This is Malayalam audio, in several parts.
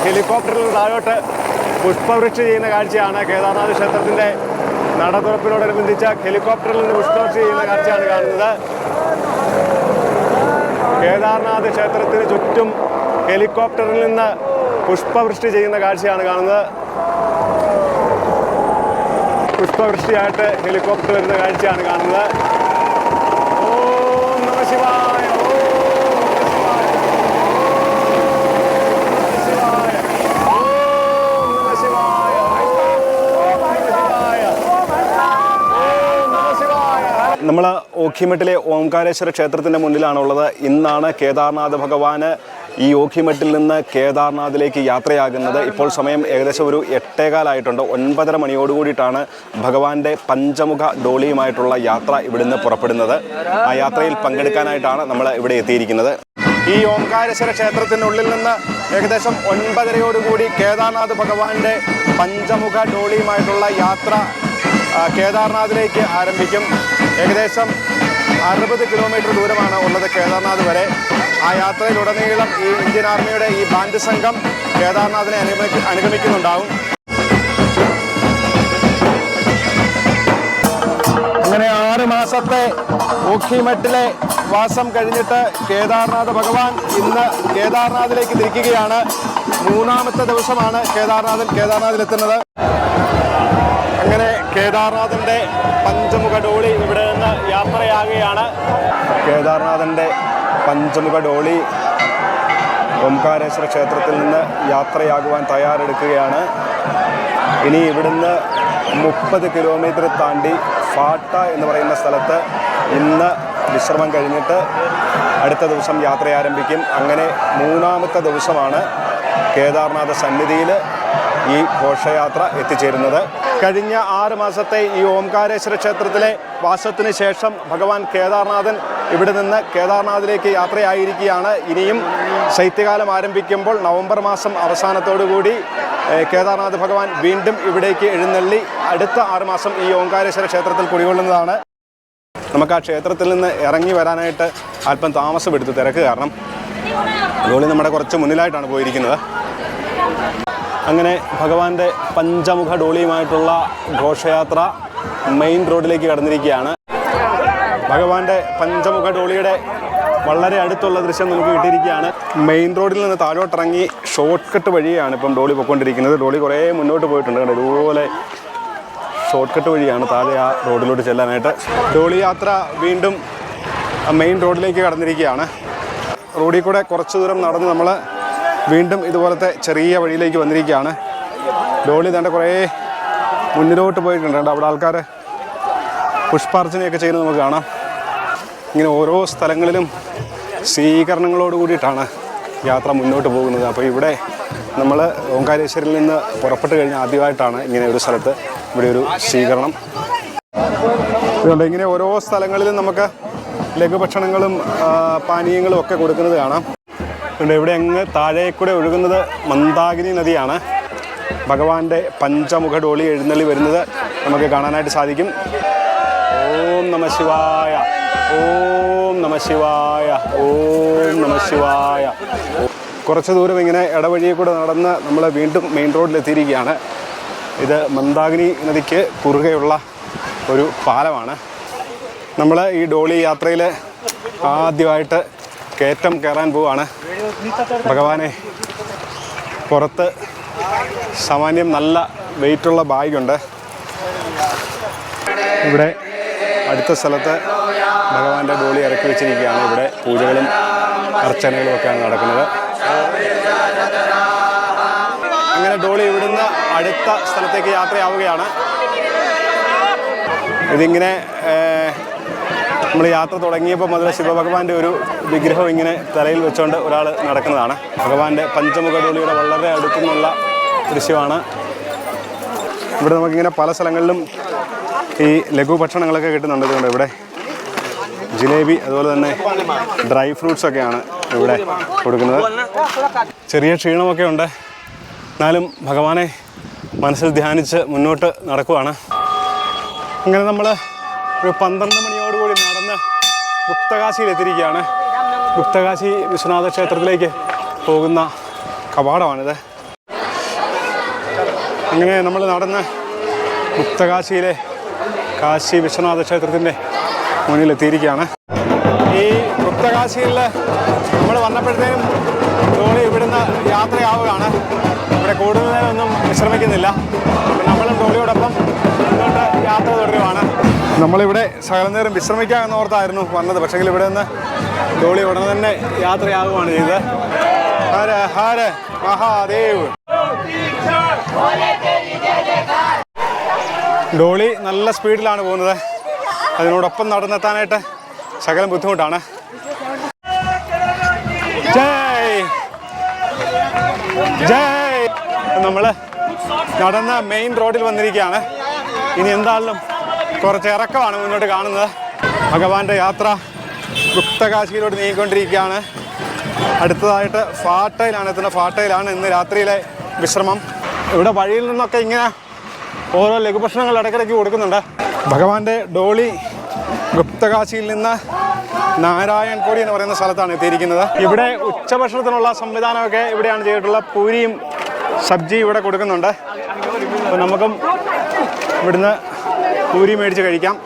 ഹെലികോപ്റ്ററിൽ താഴോട്ട് പുഷ്പവൃഷ്ടി ചെയ്യുന്ന കാഴ്ചയാണ്. കേദാർനാഥ് ക്ഷേത്രത്തിൻ്റെ നട തുറപ്പിനോടനുബന്ധിച്ച് ഹെലികോപ്റ്ററിൽ നിന്ന് പുഷ്പവൃഷ്ടി ചെയ്യുന്ന കാഴ്ചയാണ് കാണുന്നത്. കേദാർനാഥ് ക്ഷേത്രത്തിന് ചുറ്റും ഹെലികോപ്റ്ററിൽ നിന്ന് പുഷ്പവൃഷ്ടി ചെയ്യുന്ന കാഴ്ചയാണ് കാണുന്നത്. പുഷ്പവൃഷ്ടിയായിട്ട് ഹെലികോപ്റ്റർ വരുന്ന കാഴ്ചയാണ് കാണുന്നത്. ഓം നമഃ ശിവായ. നമ്മൾ ഓഖിമെട്ടിലെ ഓംകാരേശ്വര ക്ഷേത്രത്തിൻ്റെ മുന്നിലാണുള്ളത്. ഇന്നാണ് കേദാർനാഥ് ഭഗവാന് ഈ ഓഖിമെട്ടിൽ നിന്ന് കേദാർനാഥിലേക്ക് യാത്രയാകുന്നത്. ഇപ്പോൾ സമയം ഏകദേശം ഒരു 8:15 9:30 മണിയോടുകൂടിയിട്ടാണ് ഭഗവാന്റെ പഞ്ചമുഖ ഡോളിയുമായിട്ടുള്ള യാത്ര ഇവിടുന്ന് പുറപ്പെടുന്നത്. ആ യാത്രയിൽ പങ്കെടുക്കാനായിട്ടാണ് നമ്മൾ ഇവിടെ എത്തിയിരിക്കുന്നത്. ഈ ഓംകാരേശ്വര ക്ഷേത്രത്തിനുള്ളിൽ നിന്ന് ഏകദേശം 9:30 കേദാർനാഥ് ഭഗവാന്റെ പഞ്ചമുഖ ഡോളിയുമായിട്ടുള്ള യാത്ര കേദാർനാഥിലേക്ക് ആരംഭിക്കും. ഏകദേശം 60 കിലോമീറ്റർ ദൂരമാണ് ഉള്ളത് കേദാർനാഥ് വരെ. ആ യാത്രയിലുടനീളം ഈ ഇന്ത്യൻ ആർമിയുടെ ഈ ബാൻഡ് സംഘം കേദാർനാഥിനെ അനുഗമിക്കുന്നുണ്ടാവും. അങ്ങനെ 6 മാസത്തെ ഓഖിമെട്ടിലെ വാസം കഴിഞ്ഞിട്ട് കേദാർനാഥ് ഭഗവാൻ ഇന്ന് കേദാർനാഥിലേക്ക് തിരിക്കുകയാണ്. 3ാമത്തെ ദിവസമാണ് കേദാർനാഥിലെത്തുന്നത്. അങ്ങനെ കേദാർനാഥിൻ്റെ പഞ്ചമുഖ ഡോളി ഇവിടെ നിന്ന് യാത്രയാകുകയാണ്. കേദാർനാഥിൻ്റെ പഞ്ചമുഖ ഡോളി ഓംകാരേശ്വര ക്ഷേത്രത്തിൽ നിന്ന് യാത്രയാകുവാൻ തയ്യാറെടുക്കുകയാണ്. ഇനി ഇവിടുന്ന് 30 കിലോമീറ്റർ താണ്ടി ഫാട്ട എന്ന് പറയുന്ന സ്ഥലത്ത് ഇന്ന് വിശ്രമം കഴിഞ്ഞിട്ട് അടുത്ത ദിവസം യാത്ര ആരംഭിക്കും. അങ്ങനെ 3ാമത്തെ ദിവസമാണ് കേദാർനാഥ സന്നിധിയിൽ ഈ ഘോഷയാത്ര എത്തിച്ചേരുന്നത്. കഴിഞ്ഞ 6 മാസത്തെ ഈ ഓംകാരേശ്വര ക്ഷേത്രത്തിലെ വാസത്തിന് ശേഷം ഭഗവാൻ കേദാർനാഥൻ ഇവിടെ നിന്ന് കേദാർനാഥിലേക്ക് യാത്രയായിരിക്കുകയാണ്. ഇനിയും ശൈത്യകാലം ആരംഭിക്കുമ്പോൾ നവംബർ മാസം അവസാനത്തോടുകൂടി കേദാർനാഥ് ഭഗവാൻ വീണ്ടും ഇവിടേക്ക് എഴുന്നള്ളി അടുത്ത 6 മാസം ഈ ഓംകാരേശ്വര ക്ഷേത്രത്തിൽ കുടികൊള്ളുന്നതാണ്. നമുക്ക് ആ ക്ഷേത്രത്തിൽ നിന്ന് ഇറങ്ങി വരാനായിട്ട് അല്പം താമസമെടുത്തു, തിരക്ക് കാരണം. ഡോളി നമ്മുടെ കുറച്ച് മുന്നിലായിട്ടാണ് പോയിരിക്കുന്നത്. അങ്ങനെ ഭഗവാന്റെ പഞ്ചമുഖ ഡോളിയുമായിട്ടുള്ള ഘോഷയാത്ര മെയിൻ റോഡിലേക്ക് കടന്നിരിക്കുകയാണ്. ഭഗവാന്റെ പഞ്ചമുഖ ഡോളിയുടെ വളരെ അടുത്തുള്ള ദൃശ്യം നമുക്ക് കിട്ടിയിരിക്കുകയാണ്. മെയിൻ റോഡിൽ നിന്ന് താഴോട്ടിറങ്ങി ഷോർട്ട് കട്ട് വഴിയാണ് ഇപ്പം ഡോളി പോയിക്കൊണ്ടിരിക്കുന്നത്. ഡോളി കുറേ മുന്നോട്ട് പോയിട്ടുണ്ട്. ഇതുപോലെ ഷോർട്ട് കട്ട് വഴിയാണ് താഴെ ആ റോഡിലോട്ട് ചെല്ലാനായിട്ട്. ഡോളി യാത്ര വീണ്ടും മെയിൻ റോഡിലേക്ക് കടന്നിരിക്കുകയാണ്. റോഡിൽ കൂടെ കുറച്ച് ദൂരം നടന്ന് നമ്മൾ വീണ്ടും ഇതുപോലത്തെ ചെറിയ വഴിയിലേക്ക് വന്നിരിക്കുകയാണ്. ഡോളി തന്നെ കുറേ മുന്നിലോട്ട് പോയിട്ടുണ്ട്. അവിടെ ആൾക്കാർ പുഷ്പാർച്ചനയൊക്കെ ചെയ്യുന്നത് നമുക്ക് കാണാം. ഇങ്ങനെ ഓരോ സ്ഥലങ്ങളിലും സ്വീകരണങ്ങളോട് കൂടിയിട്ടാണ് യാത്ര മുന്നോട്ട് പോകുന്നത്. അപ്പോൾ ഇവിടെ നമ്മൾ ഓംകാരേശ്വരിൽ നിന്ന് പുറപ്പെട്ട് കഴിഞ്ഞാൽ ആദ്യമായിട്ടാണ് ഇങ്ങനെ ഒരു സ്ഥലത്ത് ഇവിടെ ഒരു സ്വീകരണം. അതുകൊണ്ട് ഇങ്ങനെ ഓരോ സ്ഥലങ്ങളിലും നമുക്ക് ലഘുഭക്ഷണങ്ങളും പാനീയങ്ങളും ഒക്കെ കൊടുക്കുന്നത് കാണാം. അതുകൊണ്ട് ഇവിടെ അങ്ങ് താഴേക്കൂടെ ഒഴുകുന്നത് മന്ദാകിനി നദിയാണ്. ഭഗവാന്റെ പഞ്ചമുഖ ഡോളി എഴുന്നള്ളി വരുന്നത് നമുക്ക് കാണാനായിട്ട് സാധിക്കും. ഓം നമഃ ശിവായ, ഓം നമഃ ശിവായ, ഓം നമഃ ശിവായ. കുറച്ച് ദൂരം ഇങ്ങനെ ഇടവഴിയിൽ കൂടെ നടന്ന് നമ്മൾ വീണ്ടും മെയിൻ റോഡിലെത്തിയിരിക്കുകയാണ്. ഇത് മന്ദാകിനി നദിക്ക് കുറുകെയുള്ള ഒരു പാലമാണ്. നമ്മൾ ഈ ഡോളി യാത്രയിൽ ആദ്യമായിട്ട് കയറ്റം കയറാൻ പോവുകയാണ്. ഭഗവാനെ പുറത്ത് സാമാന്യം നല്ല വെയിറ്റുള്ള ബാഗുണ്ട്. ഇവിടെ അടുത്ത സ്ഥലത്ത് ഭഗവാന്റെ ഡോളി ഇറക്കി വെച്ചിരിക്കുകയാണ്. ഇവിടെ പൂജകളും അർച്ചനകളും ഒക്കെയാണ് നടക്കുന്നത്. അങ്ങനെ ഡോളി ഇവിടുന്ന് അടുത്ത സ്ഥലത്തേക്ക് യാത്രയാവുകയാണ്. ഇതിങ്ങനെ നമ്മൾ യാത്ര തുടങ്ങിയപ്പോൾ മുതൽ ശിവഭഗവാന്റെ ഒരു വിഗ്രഹം ഇങ്ങനെ തലയിൽ വെച്ചുകൊണ്ട് ഒരാൾ നടക്കുന്നതാണ്. ഭഗവാന്റെ പഞ്ചമുഖ ഡോളിയുടെ വളരെ അടുത്തുനിന്നുള്ള ദൃശ്യമാണ്. ഇവിടെ നമുക്കിങ്ങനെ പല സ്ഥലങ്ങളിലും ഈ ലഘു ഭക്ഷണങ്ങളൊക്കെ കിട്ടുന്നുണ്ട്. ഇതുകൊണ്ട് ഇവിടെ ജിലേബി അതുപോലെ തന്നെ ഡ്രൈ ഫ്രൂട്ട്സൊക്കെയാണ് ഇവിടെ കൊടുക്കുന്നത്. ചെറിയ ക്ഷീണമൊക്കെ ഉണ്ട്, എന്നാലും ഭഗവാനെ മനസ്സിൽ ധ്യാനിച്ച് മുന്നോട്ട് നടക്കുവാണ്. അങ്ങനെ നമ്മൾ ഒരു 12 മണിയോടുകൂടി നടന്ന് ഗുപ്തകാശിയിലെത്തിയിരിക്കുകയാണ്. ഗുപ്തകാശി വിശ്വനാഥ ക്ഷേത്രത്തിലേക്ക് പോകുന്ന കവാടമാണിത്. അങ്ങനെ നമ്മൾ നടന്ന് ഗുപ്തകാശിയിലെ കാശി വിശ്വനാഥ ക്ഷേത്രത്തിൻ്റെ മുന്നിലെത്തിയിരിക്കുകയാണ്. ഈ ഗുപ്തകാശിയിൽ നമ്മൾ വന്നപ്പോഴത്തേനും ഡോളി ഇവിടുന്ന് യാത്രയാവുകയാണ്. ഇവിടെ കൂടുതൽ നേരമൊന്നും വിശ്രമിക്കുന്നില്ല. നമ്മളും ഡോളിയോടൊപ്പം മുന്നോട്ട് യാത്ര തുടരുവാണ്. നമ്മളിവിടെ സകലം നേരം വിശ്രമിക്കാമെന്ന് ഓർത്തായിരുന്നു വന്നത്. പക്ഷേ ഇവിടെ നിന്ന് ഡോളി ഉടനെ തന്നെ യാത്രയാവുകയാണ് ചെയ്തത്. ഹര ഹര മഹാദേവ്. ഡോളി നല്ല സ്പീഡിലാണ് പോകുന്നത്. അതിനോടൊപ്പം നടന്നെത്താനായിട്ട് ശകലം ബുദ്ധിമുട്ടാണ്. ജയ് ജയ്. നമ്മൾ നടന്ന മെയിൻ റോഡിൽ വന്നിരിക്കുകയാണ്. ഇനി എന്തായാലും കുറച്ച് ഇറക്കമാണ് മുന്നോട്ട് കാണുന്നത്. ഭഗവാന്റെ യാത്ര ഗുപ്തകാശിയിലോട്ട് നീങ്ങിക്കൊണ്ടിരിക്കുകയാണ്. അടുത്തതായിട്ട് ഫാട്ടയിലാണ് എത്തുന്നത്. ഫാട്ടയിലാണ് ഇന്ന് രാത്രിയിലെ വിശ്രമം. ഇവിടെ വഴിയിൽ നിന്നൊക്കെ ഇങ്ങനെ ഓരോ ലഘുഭക്ഷണങ്ങൾ ഇടയ്ക്കിടയ്ക്ക് കൊടുക്കുന്നുണ്ട്. ഭഗവാന്റെ ഡോളി ഗുപ്തകാശിയിൽ നിന്ന് നാരായൺകോടി എന്ന് പറയുന്ന സ്ഥലത്താണ് എത്തിയിരിക്കുന്നത്. ഇവിടെ ഉച്ചഭക്ഷണത്തിനുള്ള സംവിധാനമൊക്കെ ഇവിടെയാണ് ചെയ്തിട്ടുള്ള. പൂരിയും സബ്ജിയും ഇവിടെ കൊടുക്കുന്നുണ്ട്. അപ്പോൾ നമുക്കും ഇവിടുന്ന് പൂരി മേടിച്ച് കഴിക്കാം.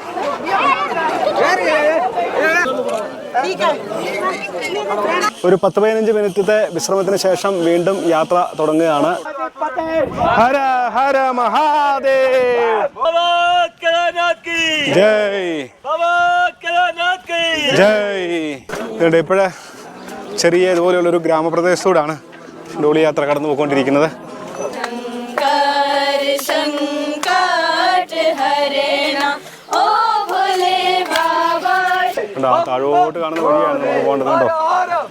ഒരു 10-15 മിനിറ്റത്തെ വിശ്രമത്തിന് ശേഷം വീണ്ടും യാത്ര തുടങ്ങുകയാണ്. ഹര ഹര മഹാദേവ്. ജയ് ജയ്. ഇപ്പോഴേ ചെറിയ ഇതുപോലെയുള്ളൊരു ഗ്രാമപ്രദേശത്തൂടാണ് ഡോളി യാത്ര കടന്നു പോയിക്കൊണ്ടിരിക്കുന്നത്. താഴോട്ട് കാണുന്ന വഴിയാണ് നമുക്ക് പോകേണ്ടത്. കണ്ടോ,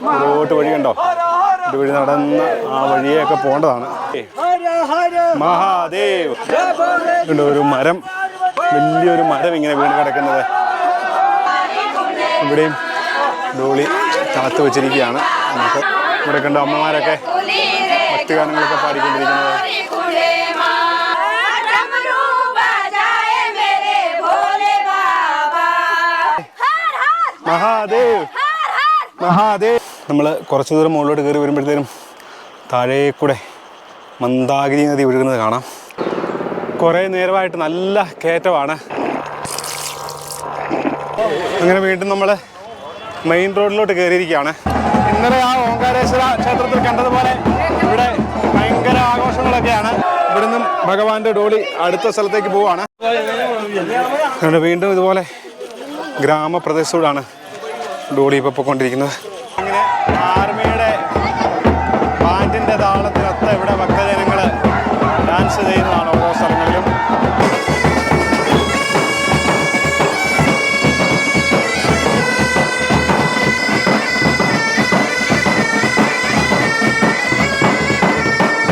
താഴോട്ട് വഴി കണ്ടോ, ഇതുവഴി നടന്ന് ആ വഴിയൊക്കെ പോകേണ്ടതാണ്. മഹാദേവ്. കണ്ടോ, ഒരു മരം, വലിയൊരു മരം ഇങ്ങനെ വീണ് കിടക്കുന്നത്. ഇവിടെയും ഡോളി കാത്തു വെച്ചിരിക്കുകയാണ്. നമുക്ക് ഇവിടെ കണ്ട അമ്മമാരൊക്കെ ഭക്തിഗാനങ്ങളൊക്കെ പാടിക്കൊണ്ടിരിക്കുന്നത്. മഹാദേവ് മഹാദേവ്. നമ്മൾ കുറച്ച് ദൂരം മുകളിലോട്ട് കയറി വരുമ്പോഴത്തേനും താഴെ കൂടെ മന്ദാകിനി നദി ഒഴുകുന്നത് കാണാം. കുറേ നേരമായിട്ട് നല്ല കയറ്റമാണ്. അങ്ങനെ വീണ്ടും നമ്മൾ മെയിൻ റോഡിലോട്ട് കയറിയിരിക്കുകയാണ്. ഇന്നലെ ആ ഓംകാരേശ്വര ക്ഷേത്രത്തിൽ കണ്ടതുപോലെ ഇവിടെ ഭയങ്കര ആഘോഷങ്ങളൊക്കെയാണ്. ഇവിടുന്നും ഭഗവാന്റെ ഡോളി അടുത്ത സ്ഥലത്തേക്ക് പോവാണ്. വീണ്ടും ഇതുപോലെ ഗ്രാമപ്രദേശത്തോടാണ് ഡോളി ഇപ്പോൾ പോയിക്കൊണ്ടിരിക്കുന്നത്. അങ്ങനെ ആർമിയുടെ ബാൻഡിൻ്റെ താളത്തിനൊത്ത ഇവിടെ ഭക്തജനങ്ങൾ ഡാൻസ് ചെയ്യുന്നതാണ് ഓരോ സ്ഥലങ്ങളിലും.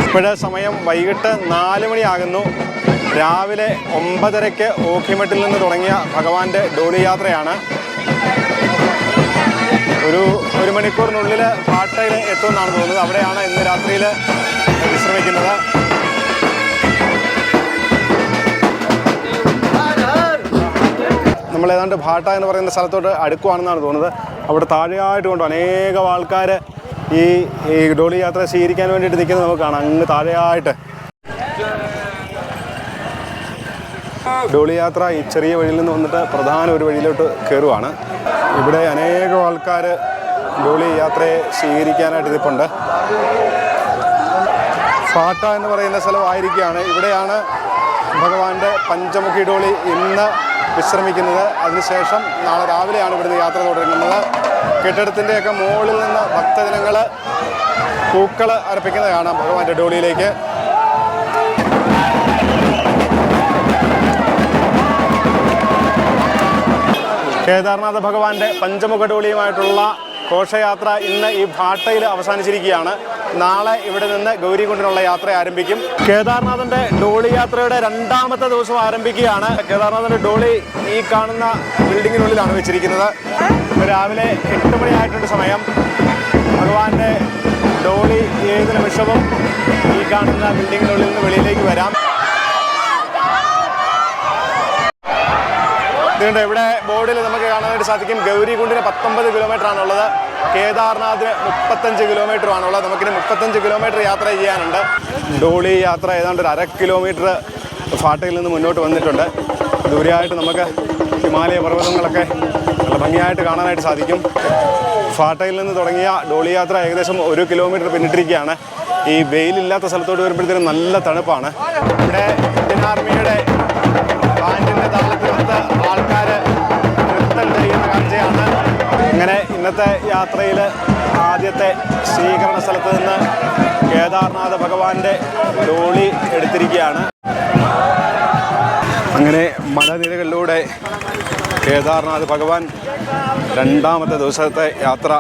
ഇപ്പോഴേ സമയം വൈകിട്ട് 4 മണിയാകുന്നു. രാവിലെ 9:30 ഓഖിമഠിൽ നിന്ന് തുടങ്ങിയ ഭഗവാന്റെ ഡോളി യാത്രയാണ്. ഒരു മണിക്കൂറിനുള്ളിൽ ഫാട്ടയിൽ എത്തുമെന്നാണ് തോന്നുന്നത്. അവിടെയാണ് ഇന്ന് രാത്രിയിൽ വിശ്രമിക്കുന്നത്. നമ്മൾ ഏതാണ്ട് ഭാട്ട എന്ന് പറയുന്ന സ്ഥലത്തോട്ട് അടുക്കുവാണെന്നാണ് തോന്നുന്നത്. അവിടെ താഴെയായിട്ട് കൊണ്ട് അനേകം ആൾക്കാർ ഈ ഡോളി യാത്ര സ്വീകരിക്കാൻ വേണ്ടിയിട്ട് നിൽക്കുന്നത് നമുക്ക് കാണാം. അങ്ങ് താഴെയായിട്ട് ഡോളി യാത്ര ഈ ചെറിയ വഴിയിൽ നിന്ന് വന്നിട്ട് പ്രധാന ഒരു വഴിയിലോട്ട് കയറുവാണ്. ഇവിടെ അനേകം ആൾക്കാർ ഡോളി യാത്രയെ സ്വീകരിക്കാനായിട്ട് ഇരിപ്പുണ്ട്. ഫാട്ട എന്ന് പറയുന്ന സ്ഥലമായിരിക്കുകയാണ്. ഇവിടെയാണ് ഭഗവാന്റെ പഞ്ചമുഖി ഡോളി ഇന്ന് വിശ്രമിക്കുന്നത്. അതിനുശേഷം നാളെ രാവിലെയാണ് ഇവിടുന്ന് യാത്ര തുടങ്ങുന്നത്. കെട്ടിടത്തിൻ്റെയൊക്കെ മുകളിൽ നിന്ന് ഭക്തജനങ്ങൾ പൂക്കൾ അർപ്പിക്കുന്നത് കാണാം ഭഗവാന്റെ ഡോളിയിലേക്ക്. കേദാർനാഥ ഭഗവാന്റെ പഞ്ചമുഖ ഡോളിയുമായിട്ടുള്ള ഘോഷയാത്ര ഇന്ന് ഈ ഭാട്ടയിൽ അവസാനിച്ചിരിക്കുകയാണ്. നാളെ ഇവിടെ നിന്ന് ഗൗരികുണ്ടിനുള്ള യാത്ര ആരംഭിക്കും. കേദാർനാഥൻ്റെ ഡോളി യാത്രയുടെ 2ാമത്തെ ദിവസം ആരംഭിക്കുകയാണ്. കേദാർനാഥൻ്റെ ഡോളി ഈ കാണുന്ന ബിൽഡിങ്ങിനുള്ളിലാണ് വെച്ചിരിക്കുന്നത്. രാവിലെ 8 മണിയായിട്ടുണ്ട് സമയം. ഭഗവാന്റെ ഡോളി ഏത് നിമിഷവും ഈ കാണുന്ന ബിൽഡിങ്ങിനുള്ളിൽ നിന്ന് വെളിയിലേക്ക് വരാം. ഇവിടെ ബോർഡിൽ നമുക്ക് കാണാനായിട്ട് സാധിക്കും ഗൗരികുണ്ടിന് 19 കിലോമീറ്റർ ആണുള്ളത്. കേദാർനാഥിന് 35 കിലോമീറ്ററുമാണുള്ളത്. നമുക്കിനി 35 കിലോമീറ്റർ യാത്ര ചെയ്യാനുണ്ട്. ഡോളി യാത്ര ഏതാണ്ട് ഒരു 1/2 കിലോമീറ്റർ ഫാട്ടയിൽ നിന്ന് മുന്നോട്ട് വന്നിട്ടുണ്ട്. ദൂരെയായിട്ട് നമുക്ക് ഹിമാലയ പർവ്വതങ്ങളൊക്കെ നല്ല ഭംഗിയായിട്ട് കാണാനായിട്ട് സാധിക്കും. ഫാട്ടയിൽ നിന്ന് തുടങ്ങിയ ഡോളി യാത്ര ഏകദേശം 1 കിലോമീറ്റർ പിന്നിട്ടിരിക്കുകയാണ്. ഈ വെയിലില്ലാത്ത സ്ഥലത്തോട്ട് വരുമ്പോഴത്തേനും നല്ല തണുപ്പാണ്. ഇവിടെ ഇന്ത്യൻ ആർമിയുടെ ബാൻഡിൻ്റെ താളത്തിനൊത്ത് ആൾക്കാർ നൃത്തം ചെയ്യുന്ന കാഴ്ചയാണ്. ഇങ്ങനെ ഇന്നത്തെ യാത്രയിൽ ആദ്യത്തെ സ്വീകരണ സ്ഥലത്ത് നിന്ന് കേദാർനാഥ ഭഗവാന്റെ ഡോളി എടുത്തിരിക്കുകയാണ്. അങ്ങനെ മലനിരകളിലൂടെ കേദാർനാഥ് ഭഗവാൻ രണ്ടാമത്തെ ദിവസത്തെ യാത്ര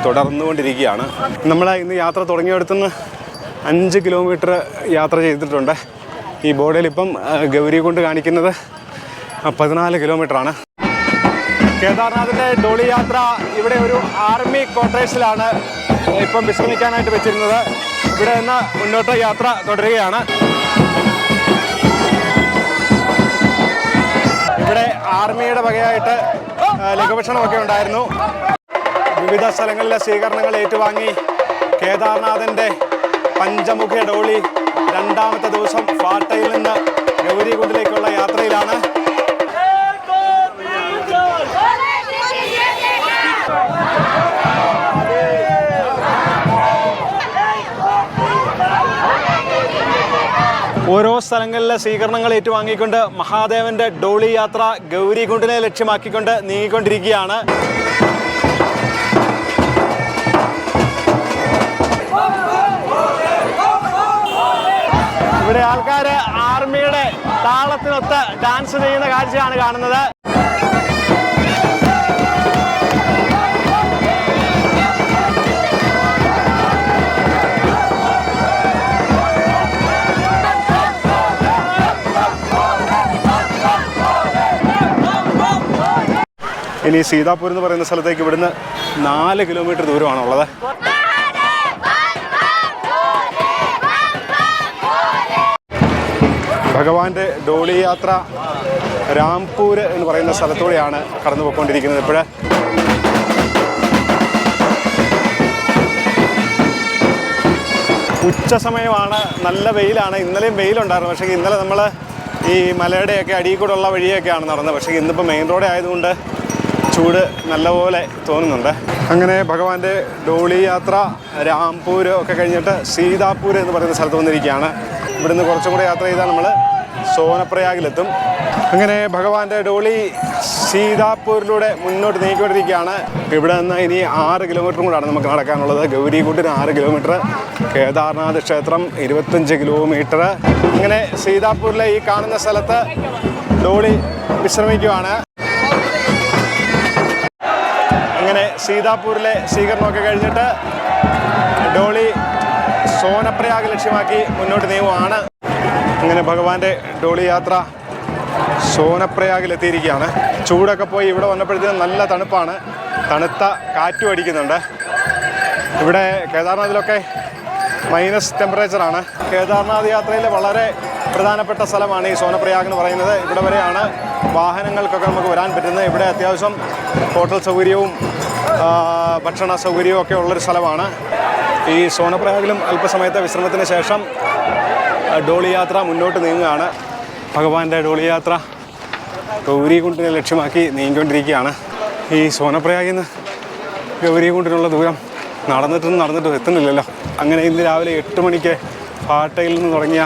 തുടർന്നുകൊണ്ടിരിക്കുകയാണ്. നമ്മൾ ഇന്ന് യാത്ര തുടങ്ങിയിടത്തുനിന്ന് 5 കിലോമീറ്റർ യാത്ര ചെയ്തിട്ടുണ്ട്. ഈ ബോർഡിൽ ഇപ്പം ഗൗരികുണ്ട് കാണിക്കുന്നത് 14 കിലോമീറ്ററാണ്. കേദാർനാഥിൻ്റെ ഡോളി യാത്ര ഇവിടെ ഒരു ആർമി ക്വാർട്ടേഴ്സിലാണ് ഇപ്പം വിശ്രമിക്കാനായിട്ട് വെച്ചിരുന്നത്. ഇവിടെ നിന്ന് മുന്നോട്ട് യാത്ര തുടരുകയാണ്. ഇവിടെ ആർമിയുടെ വകയായിട്ട് ലഘുഭക്ഷണമൊക്കെ ഉണ്ടായിരുന്നു. വിവിധ സ്ഥലങ്ങളിലെ സ്വീകരണങ്ങൾ ഏറ്റുവാങ്ങി കേദാർനാഥിൻ്റെ പഞ്ചമുഖ ഡോളി രണ്ടാമത്തെ ദിവസം ഫാട്ടയിൽ നിന്ന് ഗൗരികുണ്ടിലേക്കുള്ള യാത്രയിലാണ്. ഓരോ സ്ഥലങ്ങളിലെ സ്വീകരണങ്ങൾ ഏറ്റുവാങ്ങിക്കൊണ്ട് മഹാദേവന്റെ ഡോളി യാത്ര ഗൗരികുണ്ടിനെ ലക്ഷ്യമാക്കിക്കൊണ്ട് നീങ്ങിക്കൊണ്ടിരിക്കുകയാണ്. ഇവിടെ ആൾക്കാർ ആർമിയുടെ താളത്തിനൊത്ത് ഡാൻസ് ചെയ്യുന്ന കാഴ്ചയാണ് കാണുന്നത്. ഇനി സീതാപൂർ എന്ന് പറയുന്ന സ്ഥലത്തേക്ക് ഇവിടുന്ന് 4 കിലോമീറ്റർ ദൂരമാണുള്ളത്. ഭഗവാന്റെ ഡോളി യാത്ര രാംപൂർ എന്ന് പറയുന്ന സ്ഥലത്തൂടെയാണ് കടന്നു പോയിക്കൊണ്ടിരിക്കുന്നത്. ഇപ്പോൾ ഉച്ച സമയമാണ്, നല്ല വെയിലാണ്. ഇന്നലെയും വെയിലുണ്ടായിരുന്നു. പക്ഷേ ഇന്നലെ നമ്മൾ ഈ മലയുടെയൊക്കെ അടിയിൽ കൂടെ ഉള്ള വഴിയൊക്കെയാണ് നടന്നത്. പക്ഷേ ഇന്നിപ്പോൾ മെയിൻ റോഡ് ആയതുകൊണ്ട് ചൂട് നല്ലപോലെ തോന്നുന്നുണ്ട്. അങ്ങനെ ഭഗവാന്റെ ഡോളി യാത്ര രാംപൂർ ഒക്കെ കഴിഞ്ഞിട്ട് സീതാപൂർ എന്ന് പറയുന്ന സ്ഥലത്ത് വന്നിരിക്കുകയാണ്. ഇവിടുന്ന് കുറച്ചും കൂടെ യാത്ര ചെയ്താൽ നമ്മൾ സോനപ്രയാഗിലെത്തും. അങ്ങനെ ഭഗവാന്റെ ഡോളി സീതാപൂരിലൂടെ മുന്നോട്ട് നീങ്ങിക്കൊണ്ടിരിക്കുകയാണ്. ഇവിടെ നിന്ന് ഇനി 6 കിലോമീറ്ററും കൂടാണ് നമുക്ക് നടക്കാനുള്ളത്. ഗൗരികുണ്ടിന് 6 കിലോമീറ്റർ, കേദാർനാഥ് ക്ഷേത്രം 25 കിലോമീറ്റർ. അങ്ങനെ സീതാപൂരിലെ ഈ കാണുന്ന സ്ഥലത്ത് ഡോളി വിശ്രമിക്കുകയാണ്. അങ്ങനെ സീതാപൂരിലെ സ്വീകരണമൊക്കെ കഴിഞ്ഞിട്ട് ഡോളി സോനപ്രയാഗ് ലക്ഷ്യമാക്കി മുന്നോട്ട് നീങ്ങുകയാണ്. അങ്ങനെ ഭഗവാന്റെ ഡോളി യാത്ര സോനപ്രയാഗിലെത്തിയിരിക്കുകയാണ്. ചൂടൊക്കെ പോയി ഇവിടെ വന്നപ്പോഴത്തേക്കും നല്ല തണുപ്പാണ്. തണുത്ത കാറ്റും അടിക്കുന്നുണ്ട്. ഇവിടെ കേദാർനാഥിലൊക്കെ മൈനസ് ടെമ്പറേച്ചറാണ്. കേദാർനാഥ് യാത്രയിലെ വളരെ പ്രധാനപ്പെട്ട സ്ഥലമാണ് ഈ സോനപ്രയാഗ് എന്ന് പറയുന്നത്. ഇവിടെ വരെയാണ് വാഹനങ്ങൾക്കൊക്കെ നമുക്ക് വരാൻ പറ്റുന്നത്. ഇവിടെ അത്യാവശ്യം ഹോട്ടൽ സൗകര്യവും ഭക്ഷണ സൗകര്യവും ഒക്കെ ഉള്ളൊരു സ്ഥലമാണ്. ഈ സോനപ്രയാഗിലും അല്പസമയത്തെ വിശ്രമത്തിന് ശേഷം ഡോളി യാത്ര മുന്നോട്ട് നീങ്ങുകയാണ്. ഭഗവാന്റെ ഡോളി യാത്ര ഗൗരികുണ്ടിനെ ലക്ഷ്യമാക്കി നീങ്ങിക്കൊണ്ടിരിക്കുകയാണ്. ഈ സോനപ്രയാഗിൽ നിന്ന് ഗൗരികുണ്ടിനുള്ള ദൂരം നടന്നിട്ടും എത്തുന്നില്ലല്ലോ. അങ്ങനെ ഇന്ന് രാവിലെ 8 മണിക്ക് ഫാട്ടയിൽ നിന്ന് തുടങ്ങിയ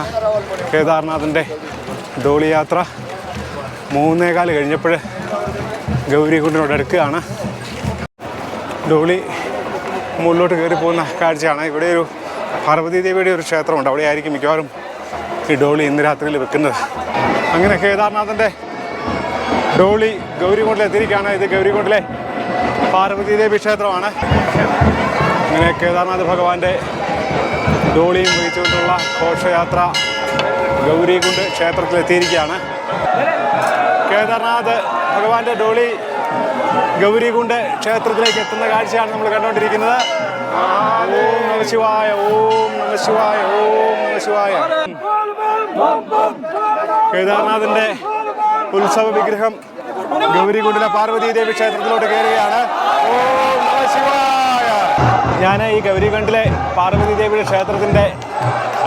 കേദാർനാഥിൻ്റെ ഡോളി യാത്ര 3:15 കഴിഞ്ഞപ്പോൾ ഗൗരികുണ്ടിനോട് അടുക്കുകയാണ്. ഡോളി മുകളിലോട്ട് കയറി പോകുന്ന കാഴ്ചയാണ്. ഇവിടെ ഒരു പാർവതി ദേവിയുടെ ഒരു ക്ഷേത്രമുണ്ട്. അവിടെ ആയിരിക്കും മിക്കവാറും ഈ ഡോളി ഇന്ന് രാത്രിയിൽ വെക്കുന്നത്. അങ്ങനെ കേദാർനാഥിൻ്റെ ഡോളി ഗൗരികുണ്ടിൽ എത്തിയിരിക്കുകയാണ്. ഇത് ഗൗരികുണ്ടിലെ പാർവതി ദേവി ക്ഷേത്രമാണ്. അങ്ങനെ കേദാർനാഥ് ഭഗവാന്റെ ഡോളിയും വഹിച്ചുകൊണ്ടുള്ള ഘോഷയാത്ര ഗൗരികുണ്ട് ക്ഷേത്രത്തിലെത്തിയിരിക്കുകയാണ്. കേദാർനാഥ് ഭഗവാന്റെ ഡോളി ഗൗരികുണ്ട് ക്ഷേത്രത്തിലേക്ക് എത്തുന്ന കാഴ്ചയാണ് നമ്മൾ കണ്ടുകൊണ്ടിരിക്കുന്നത്. ഓം നമ ശിവായ, ഓം നമ ശിവായ, ഓം നമ ശിവായ. കേദാർനാഥിൻ്റെ ഉത്സവ വിഗ്രഹം ഗൗരികുണ്ടിലെ പാർവതി ദേവി ക്ഷേത്രത്തിലോട്ട് കയറുകയാണ്. ഓം നമ ശിവായ. ഞാൻ ഈ ഗൗരികുണ്ടിലെ പാർവതി ദേവിയുടെ ക്ഷേത്രത്തിൻ്റെ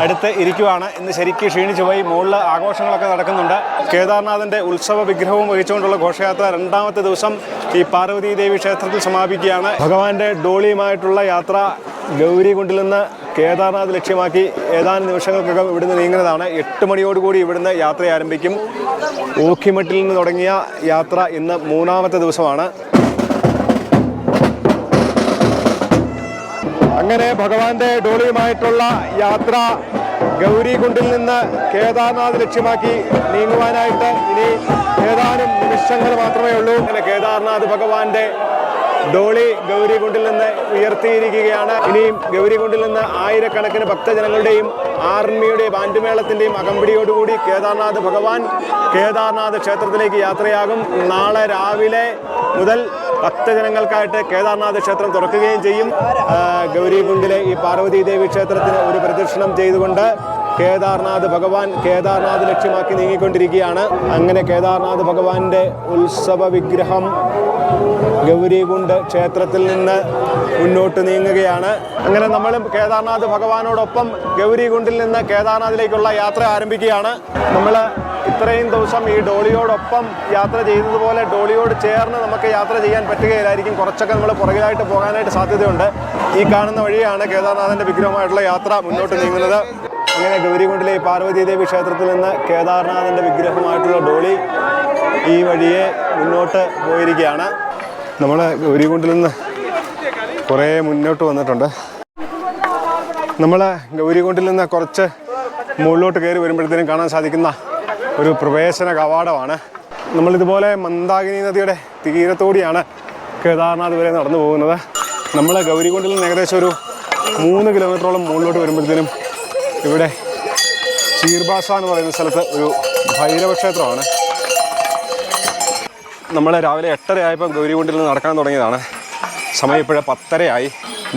അടുത്ത് ഇരിക്കുവാണ്. ഇന്ന് ശരിക്കും ക്ഷീണിച്ചു പോയി. മുകളിൽ ആഘോഷങ്ങളൊക്കെ നടക്കുന്നുണ്ട്. കേദാർനാഥിൻ്റെ ഉത്സവ വിഗ്രഹവും വഹിച്ചുകൊണ്ടുള്ള ഘോഷയാത്ര രണ്ടാമത്തെ ദിവസം ഈ പാർവതി ദേവി ക്ഷേത്രത്തിൽ സമാപിക്കുകയാണ്. ഭഗവാന്റെ ഡോളിയുമായിട്ടുള്ള യാത്ര ഗൗരികുണ്ടിൽ നിന്ന് കേദാർനാഥ് ലക്ഷ്യമാക്കി ഏതാനും നിമിഷങ്ങൾക്കകം ഇവിടുന്ന് നീങ്ങുന്നതാണ്. 8 മണിയോടുകൂടി ഇവിടുന്ന് യാത്ര ആരംഭിക്കും. ഓഖിമട്ടിൽ നിന്ന് തുടങ്ങിയ യാത്ര ഇന്ന് 3ാമത്തെ ദിവസമാണ്. അങ്ങനെ ഭഗവാന്റെ ഡോളിയുമായിട്ടുള്ള യാത്ര ഗൗരികുണ്ടിൽ നിന്ന് കേദാർനാഥ് ലക്ഷ്യമാക്കി നീങ്ങുവാനായിട്ട് ഇനി ഏതാനും നിമിഷങ്ങൾ മാത്രമേ ഉള്ളൂ. അങ്ങനെ കേദാർനാഥ് ഭഗവാന്റെ ഡോളി ഗൗരികുണ്ടിൽ നിന്ന് ഉയർത്തിയിരിക്കുകയാണ്. ഇനിയും ഗൗരികുണ്ടിൽ നിന്ന് ആയിരക്കണക്കിന് ഭക്തജനങ്ങളുടെയും ആർമിയുടെയും ബാൻഡുമേളത്തിൻ്റെയും അകമ്പടിയോടുകൂടി കേദാർനാഥ് ഭഗവാൻ കേദാർനാഥ് ക്ഷേത്രത്തിലേക്ക് യാത്രയാകും. നാളെ രാവിലെ മുതൽ ഭക്തജനങ്ങൾക്കായിട്ട് കേദാർനാഥ് ക്ഷേത്രം തുറക്കുകയും ചെയ്യും. ഗൗരികുണ്ടിലെ ഈ പാർവതി ദേവി ക്ഷേത്രത്തിന് ഒരു പ്രദക്ഷിണം ചെയ്തുകൊണ്ട് കേദാർനാഥ് ഭഗവാൻ കേദാർനാഥ് ലക്ഷ്യമാക്കി നീങ്ങിക്കൊണ്ടിരിക്കുകയാണ്. അങ്ങനെ കേദാർനാഥ് ഭഗവാന്റെ ഉത്സവ വിഗ്രഹം ഗൗരികുണ്ട് ക്ഷേത്രത്തിൽ നിന്ന് മുന്നോട്ട് നീങ്ങുകയാണ്. അങ്ങനെ നമ്മളും കേദാർനാഥ് ഭഗവാനോടൊപ്പം ഗൗരികുണ്ടിൽ നിന്ന് കേദാർനാഥിലേക്കുള്ള യാത്ര ആരംഭിക്കുകയാണ്. നമ്മൾ ഇത്രയും ദിവസം ഈ ഡോളിയോടൊപ്പം യാത്ര ചെയ്തതുപോലെ ഡോളിയോട് ചേർന്ന് നമുക്ക് യാത്ര ചെയ്യാൻ പറ്റുകയില്ലായിരിക്കും. കുറച്ചൊക്കെ നമ്മൾ പുറകിലായിട്ട് പോകാനായിട്ട് സാധ്യതയുണ്ട്. ഈ കാണുന്ന വഴിയാണ് കേദാർനാഥിൻ്റെ വിഗ്രഹമായിട്ടുള്ള യാത്ര മുന്നോട്ട് നീങ്ങുന്നത്. അങ്ങനെ ഗൗരികുണ്ടിലെ ഈ പാർവതി ദേവി ക്ഷേത്രത്തിൽ നിന്ന് കേദാർനാഥിൻ്റെ വിഗ്രഹമായിട്ടുള്ള ഡോളി ഈ വഴിയെ മുന്നോട്ട് പോയിരിക്കുകയാണ്. നമ്മൾ ഗൗരികുണ്ടിൽ നിന്ന് കുറേ മുന്നോട്ട് വന്നിട്ടുണ്ട്. നമ്മൾ ഗൗരികുണ്ടിൽ നിന്ന് കുറച്ച് മുകളിലോട്ട് കയറി വരുമ്പോഴത്തേനും കാണാൻ സാധിക്കുന്ന ഒരു പ്രവേശന കവാടമാണ്. നമ്മളിതുപോലെ മന്ദാകിനി നദിയുടെ തീരത്തോടെയാണ് കേദാർനാഥ് വരെ നടന്നു പോകുന്നത്. നമ്മൾ ഗൗരികുണ്ടിൽ നിന്ന് ഏകദേശം ഒരു 3 കിലോമീറ്ററോളം മുകളിലോട്ട് വരുമ്പോഴത്തേനും ഇവിടെ ചീർബാസ എന്ന് പറയുന്ന സ്ഥലത്ത് ഒരു ഭൈരവ ക്ഷേത്രമാണ്. നമ്മൾ രാവിലെ 8:30 ആയപ്പോൾ ഗൗരികുണ്ടിൽ നിന്ന് നടക്കാൻ തുടങ്ങിയതാണ്. സമയം ഇപ്പോഴേ 10:30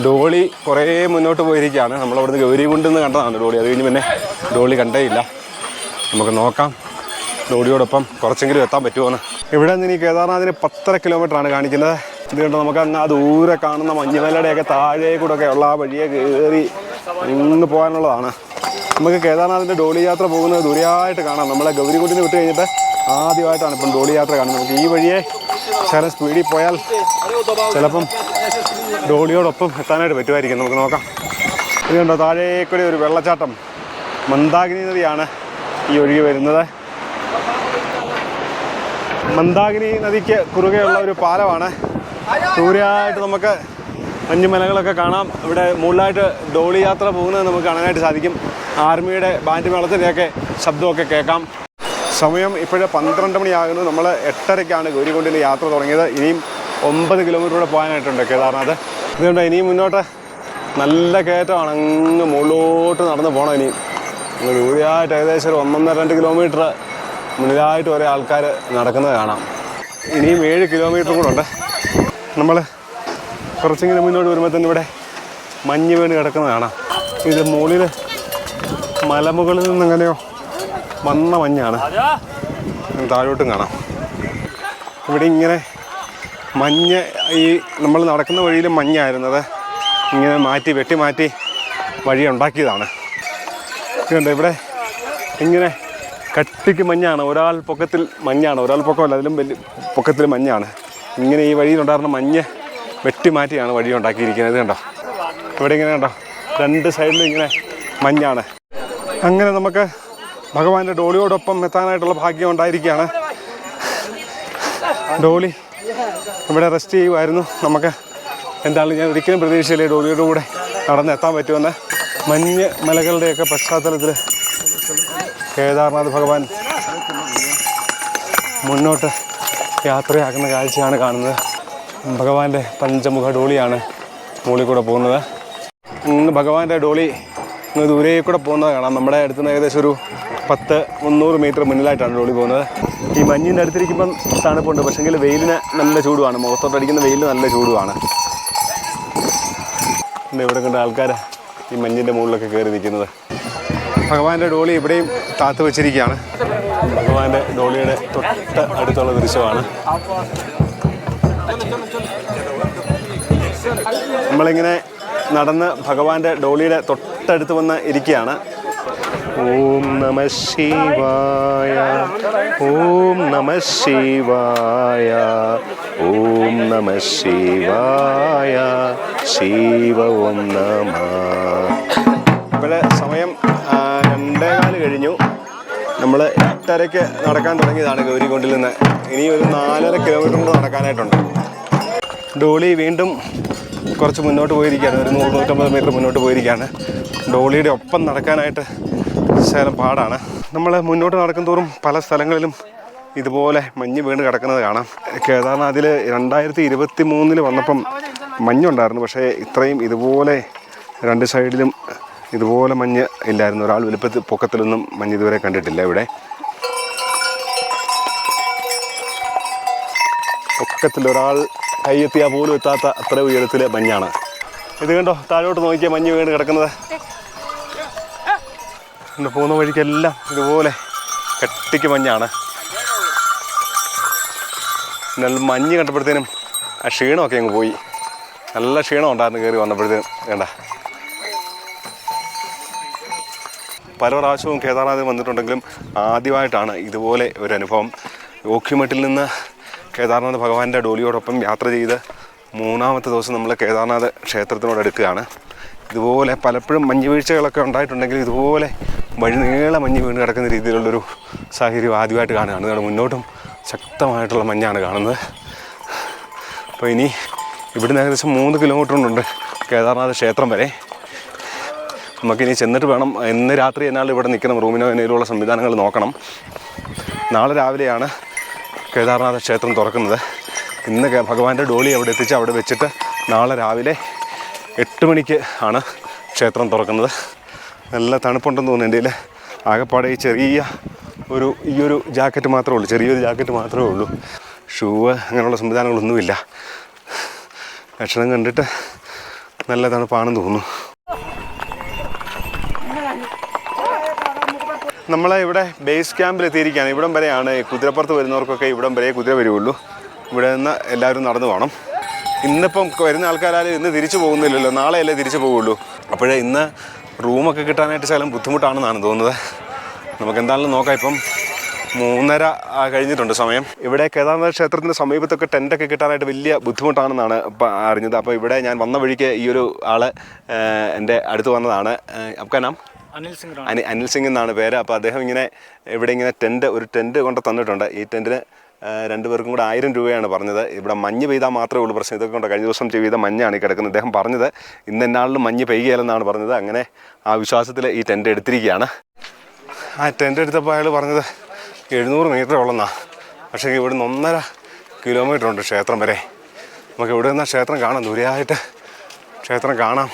ഡോളി കുറേ മുന്നോട്ട് പോയിരിക്കുകയാണ്. നമ്മളവിടുന്ന് ഗൗരികുണ്ടിൽ നിന്ന് കണ്ടതാണ് ഡോളി. അത് കഴിഞ്ഞ് പിന്നെ ഡോളി കണ്ടേയില്ല. നമുക്ക് നോക്കാം ഡോളിയോടൊപ്പം കുറച്ചെങ്കിലും എത്താൻ പറ്റുമോയെന്ന്. ഇവിടെ നിന്ന് ഈ കേദാർനാഥിന് 10.5 കിലോമീറ്ററാണ് കാണിക്കുന്നത്. ഇതുകൊണ്ട് നമുക്ക് അങ്ങ് ആ ദൂരെ കാണുന്ന മഞ്ഞുമലയുടെയൊക്കെ താഴെ കൂടെയൊക്കെ ഉള്ള ആ വഴിയെ കയറി ഇന്ന് പോകാനുള്ളതാണ്. നമുക്ക് കേദാർനാഥിൻ്റെ ഡോളി യാത്ര പോകുന്നത് ദൂരെയായിട്ട് കാണാം. നമ്മളെ ഗൗരികുണ്ടിന് വിട്ട് കഴിഞ്ഞിട്ട് ആദ്യമായിട്ടാണ് ഇപ്പം ഡോളി യാത്ര കാണുന്നത്. നമുക്ക് ഈ വഴിയെ ചില സ്പീഡിൽ പോയാൽ ചിലപ്പം ഡോളിയോടൊപ്പം എത്താനായിട്ട് പറ്റുമായിരിക്കും. നമുക്ക് നോക്കാം. ഇതുകൊണ്ടോ താഴേക്കൂടി ഒരു വെള്ളച്ചാട്ടം, മന്ദാകിനി നദിയാണ് ഈ ഒഴുകി വരുന്നത്. മന്ദാകിനി നദിക്ക് കുറുകെയുള്ള ഒരു പാലമാണ്. ദൂരെയായിട്ട് നമുക്ക് മഞ്ഞുമലകളൊക്കെ കാണാം. ഇവിടെ മുകളിലായിട്ട് ഡോളി യാത്ര പോകുന്നത് നമുക്ക് കാണാനായിട്ട് സാധിക്കും. ആർമിയുടെ ബാൻഡ് മേളത്തിൻ്റെയൊക്കെ ശബ്ദമൊക്കെ കേൾക്കാം. സമയം ഇപ്പോഴേ 12 മണിയാകുന്നു. നമ്മൾ 8:30-ക്കാണ് ഗൗരികുണ്ടിൽ യാത്ര തുടങ്ങിയത്. ഇനിയും 9 കിലോമീറ്റർ പോകാനായിട്ടുണ്ട് കേദാർനാഥ്. അതുകൊണ്ട് ഇനിയും മുന്നോട്ട് നല്ല കയറ്റമാണ്. അങ്ങ് മുകളിലോട്ട് നടന്ന് പോകണം. ഇനിയും ദൂരെയായിട്ട് ഏകദേശം ഒരു 1.5-2 കിലോമീറ്റർ മുന്നിലായിട്ട് ഒരേ ആൾക്കാർ നടക്കുന്നത് കാണാം. ഇനിയും 7 കിലോമീറ്റർ കൂടെ ഉണ്ട്. നമ്മൾ കുറച്ചിങ്ങനെ മുന്നോട്ട് വരുമ്പോൾ തന്നെ ഇവിടെ മഞ്ഞ് വീണ് കിടക്കുന്നത് കാണാം. ഇത് മുകളിൽ മലമുകളിൽ നിന്നെങ്ങനെയോ വന്ന മഞ്ഞാണ്. താഴോട്ടും കാണാം. ഇവിടെ ഇങ്ങനെ മഞ്ഞ് ഈ നമ്മൾ നടക്കുന്ന വഴിയിൽ മഞ്ഞായിരുന്നത് ഇങ്ങനെ മാറ്റി വെട്ടി മാറ്റി വഴി ഉണ്ടാക്കിയതാണ്. ഇതുണ്ട് ഇവിടെ ഇങ്ങനെ കട്ടിക്ക് മഞ്ഞാണ്. ഒരാൾ പൊക്കത്തിൽ മഞ്ഞാണ്. ഒരാൾ പൊക്കമല്ല, അതിലും വലിയ പൊക്കത്തിൽ മഞ്ഞാണ്. ഇങ്ങനെ ഈ വഴിയിലുണ്ടായിരുന്ന മഞ്ഞ് വെട്ടി മാറ്റിയാണ് വഴി ഉണ്ടാക്കിയിരിക്കുന്നത്. കണ്ടോ ഇവിടെ ഇങ്ങനെ കണ്ടോ 2 സൈഡിലും ഇങ്ങനെ മഞ്ഞാണ്. അങ്ങനെ നമുക്ക് ഭഗവാന്റെ ഡോളിയോടൊപ്പം എത്താനായിട്ടുള്ള ഭാഗ്യം ഉണ്ടായിരിക്കുകയാണ്. ഡോളി ഇവിടെ റെസ്റ്റ് ചെയ്യുമായിരുന്നു. നമുക്ക് എന്തായാലും ഞാൻ ഒരിക്കലും പ്രതീക്ഷയില്ലേ ഡോളിയുടെ കൂടെ നടന്നെത്താൻ പറ്റുമെന്ന്. മഞ്ഞ് മലകളുടെയൊക്കെ പശ്ചാത്തലത്തിൽ കേദാർനാഥ് ഭഗവാൻ മുന്നോട്ട് യാത്രയാക്കുന്ന കാഴ്ചയാണ് കാണുന്നത്. ഭഗവാന്റെ പഞ്ചമുഖ ഡോളിയാണ് മുകളിൽ കൂടെ പോകുന്നത്. ഇന്ന് ഭഗവാന്റെ ഡോളി ഇന്ന് ദൂരെ കൂടെ പോകുന്നത് കാണാം. നമ്മുടെ അടുത്ത് നിന്ന് ഏകദേശം ഒരു 10-300 മീറ്റർ മുന്നിലായിട്ടാണ് ഡോളി പോകുന്നത്. ഈ മഞ്ഞിൻ്റെ അടുത്തിരിക്കുമ്പം തണുപ്പുണ്ട്, പക്ഷേങ്കിൽ വെയിലിന് നല്ല ചൂടുമാണ്. മുഖത്തോട്ടടിക്കുന്ന വെയിലിന് നല്ല ചൂടുമാണ്. ഇവിടെ കണ്ട ആൾക്കാർ ഈ മഞ്ഞിൻ്റെ മുകളിലൊക്കെ കയറി നിൽക്കുന്നത്. ഭഗവാന്റെ ഡോളി ഇവിടെയും താത്ത് വെച്ചിരിക്കുകയാണ്. ഭഗവാന്റെ ഡോളിയുടെ തൊട്ട് അടുത്തുള്ള ദൃശ്യമാണ്. നമ്മളിങ്ങനെ നടന്ന് ഭഗവാന്റെ ഡോളിയുടെ തൊട്ടടുത്ത് വന്ന് ഇരിക്കുകയാണ്. ഓം നമഃ ശിവായ, ഓം നമഃ ശിവായ, ഓം നമഃ ശിവായ, ശിവ ഓം നമഃ. ഇവിടെ സമയം 2:15 കഴിഞ്ഞു. നമ്മൾ 8:30 നടക്കാൻ തുടങ്ങിയതാണ് ഗൗരികുണ്ടിൽ നിന്ന്. ഇനി ഒരു 4.5 കിലോമീറ്റർ കൊണ്ട് നടക്കാനായിട്ടുണ്ട്. ഡോളി വീണ്ടും കുറച്ച് മുന്നോട്ട് പോയിരിക്കുകയാണ്. ഒരു 100-150 മീറ്റർ മുന്നോട്ട് പോയിരിക്കുകയാണ്. ഡോളിയുടെ ഒപ്പം നടക്കാനായിട്ട് ശകലം പാടാണ്. നമ്മൾ മുന്നോട്ട് നടക്കും തോറും പല സ്ഥലങ്ങളിലും ഇതുപോലെ മഞ്ഞ് വീണ് കിടക്കുന്നത് കാണാം. കേദാർനാഥിൽ 2023 വന്നപ്പം മഞ്ഞുണ്ടായിരുന്നു. പക്ഷേ ഇത്രയും ഇതുപോലെ 2 സൈഡിലും ഇതുപോലെ മഞ്ഞ് ഇല്ലായിരുന്നു. ഒരാൾ വലുപ്പത്തിൽ പൊക്കത്തിലൊന്നും മഞ്ഞ് ഇതുവരെ കണ്ടിട്ടില്ല. ഇവിടെ പൊക്കത്തിലൊരാൾ കൈയെത്തിയാൽ പോലും എത്താത്ത അത്ര ഉയരത്തിൽ മഞ്ഞാണ്. ഇത് കണ്ടോ, താഴോട്ട് നോക്കിയാൽ മഞ്ഞ് വീണ് കിടക്കുന്നത്. പോകുന്ന വഴിക്കെല്ലാം ഇതുപോലെ കട്ടിക്ക് മഞ്ഞാണ്. നല്ല മഞ്ഞ് കണ്ടപ്പോഴത്തേനും ആ ക്ഷീണമൊക്കെ അങ്ങ് പോയി. നല്ല ക്ഷീണം ഉണ്ടായിരുന്നു കയറി വന്നപ്പോഴത്തേനും. വേണ്ട, പല പ്രാവശ്യവും കേദാർനാഥിൽ വന്നിട്ടുണ്ടെങ്കിലും ആദ്യമായിട്ടാണ് ഇതുപോലെ ഒരു അനുഭവം. യോഗ്യമട്ടിൽ നിന്ന് കേദാർനാഥ് ഭഗവാന്റെ ഡോലിയോടൊപ്പം യാത്ര ചെയ്ത് 3-ാമത്തെ ദിവസം നമ്മൾ കേദാർനാഥ് ക്ഷേത്രത്തിനോട് അടുക്കുകയാണ്. ഇതുപോലെ പലപ്പോഴും മഞ്ഞ് വീഴ്ചകളൊക്കെ ഉണ്ടായിട്ടുണ്ടെങ്കിൽ ഇതുപോലെ വഴി നീളെ മഞ്ഞ് വീണ് കിടക്കുന്ന രീതിയിലുള്ളൊരു സാഹചര്യം ആദ്യമായിട്ട് കാണുകയാണ്. അതുകൊണ്ട് മുന്നോട്ടും ശക്തമായിട്ടുള്ള മഞ്ഞാണ് കാണുന്നത്. അപ്പോൾ ഇനി ഇവിടുന്ന് ഏകദേശം 3 കിലോമീറ്ററുണ്ട് കേദാർനാഥ് ക്ഷേത്രം വരെ. നമുക്കിനി ചെന്നിട്ട് വേണം ഇന്ന് രാത്രി എന്നാൽ ഇവിടെ നിൽക്കണം. റൂമിനോ എന്നതിലുള്ള സംവിധാനങ്ങൾ നോക്കണം. നാളെ രാവിലെയാണ് കേദാർനാഥ ക്ഷേത്രം തുറക്കുന്നത്. ഇന്ന് ഭഗവാന്റെ ഡോളി അവിടെ എത്തിച്ച് അവിടെ വെച്ചിട്ട് നാളെ രാവിലെ 8 മണിക്ക് ആണ് ക്ഷേത്രം തുറക്കുന്നത്. നല്ല തണുപ്പുണ്ടെന്ന് തോന്നുന്നു. എൻ്റെ കയ്യിൽ ആകെപ്പാടെ ഈ ഒരു ജാക്കറ്റ് മാത്രമേ ഉള്ളൂ. ചെറിയൊരു ജാക്കറ്റ് മാത്രമേ ഉള്ളൂ. ഷൂവ് അങ്ങനെയുള്ള സംവിധാനങ്ങളൊന്നുമില്ല. ലക്ഷണം കണ്ടിട്ട് നല്ല തണുപ്പാണെന്ന് തോന്നുന്നു. നമ്മളെ ഇവിടെ ബേസ് ക്യാമ്പിൽ എത്തിയിരിക്കുകയാണ്. ഇവിടം വരെയാണ് കുതിരപ്പുറത്ത് വരുന്നവർക്കൊക്കെ ഇവിടം വരെ കുതിര വരുള്ളൂ. ഇവിടെ നിന്ന് എല്ലാവരും നടന്നു പോകണം. ഇന്നിപ്പം വരുന്ന ആൾക്കാരും ഇന്ന് തിരിച്ചു പോകുന്നില്ലല്ലോ, നാളെയല്ലേ തിരിച്ചു പോകുള്ളൂ. അപ്പോഴേ ഇന്ന് റൂമൊക്കെ കിട്ടാനായിട്ട് ശകലം ബുദ്ധിമുട്ടാണെന്നാണ് തോന്നുന്നത്. നമുക്ക് എന്താണെങ്കിലും നോക്കാം. ഇപ്പം 3:30 കഴിഞ്ഞിട്ടുണ്ട് സമയം. ഇവിടെ കേദാർനാഥ് ക്ഷേത്രത്തിൻ്റെ സമീപത്തൊക്കെ ടെൻറ്റൊക്കെ കിട്ടാനായിട്ട് വലിയ ബുദ്ധിമുട്ടാണെന്നാണ് അറിഞ്ഞത്. അപ്പോൾ ഇവിടെ ഞാൻ വന്ന വഴിക്ക് ഈ ഒരു ആൾ എൻ്റെ അടുത്ത് വന്നതാണ്. അപ്കാനാം അനിൽ സിംഗ് എന്നാണ് പേര്. അപ്പോൾ അദ്ദേഹം ഇവിടെ ഒരു ടെൻറ്റ് കൊണ്ട് തന്നിട്ടുണ്ട്. ഈ ടെൻറ്റിന് 2 പേർക്കും കൂടെ 1000 രൂപയാണ് പറഞ്ഞത്. ഇവിടെ മഞ്ഞ് പെയ്താൽ മാത്രമേ ഉള്ളൂ പ്രശ്നം. ഇതൊക്കെ കൊണ്ട് കഴിഞ്ഞ ദിവസം ചെയ്ത മഞ്ഞാണ് ഈ കിടക്കുന്നത്. അദ്ദേഹം പറഞ്ഞത് ഇന്ന് എന്നാളിലും മഞ്ഞ് പെയ്യുകയില്ലെന്നാണ് പറഞ്ഞത്. അങ്ങനെ ആ വിശ്വാസത്തിൽ ഈ ടെൻറ്റ് എടുത്തിരിക്കുകയാണ്. ആ ടെൻറ്റ് എടുത്തപ്പോൾ അയാൾ പറഞ്ഞത് 700 മീറ്റർ ഉള്ളെന്നാണ്. പക്ഷേ ഇവിടുന്ന് 1.5 കിലോമീറ്റർ ഉണ്ട് ക്ഷേത്രം വരെ. നമുക്ക് ഇവിടെ നിന്നാൽ ക്ഷേത്രം കാണാം, ദൂരെയായിട്ട് ക്ഷേത്രം കാണാം.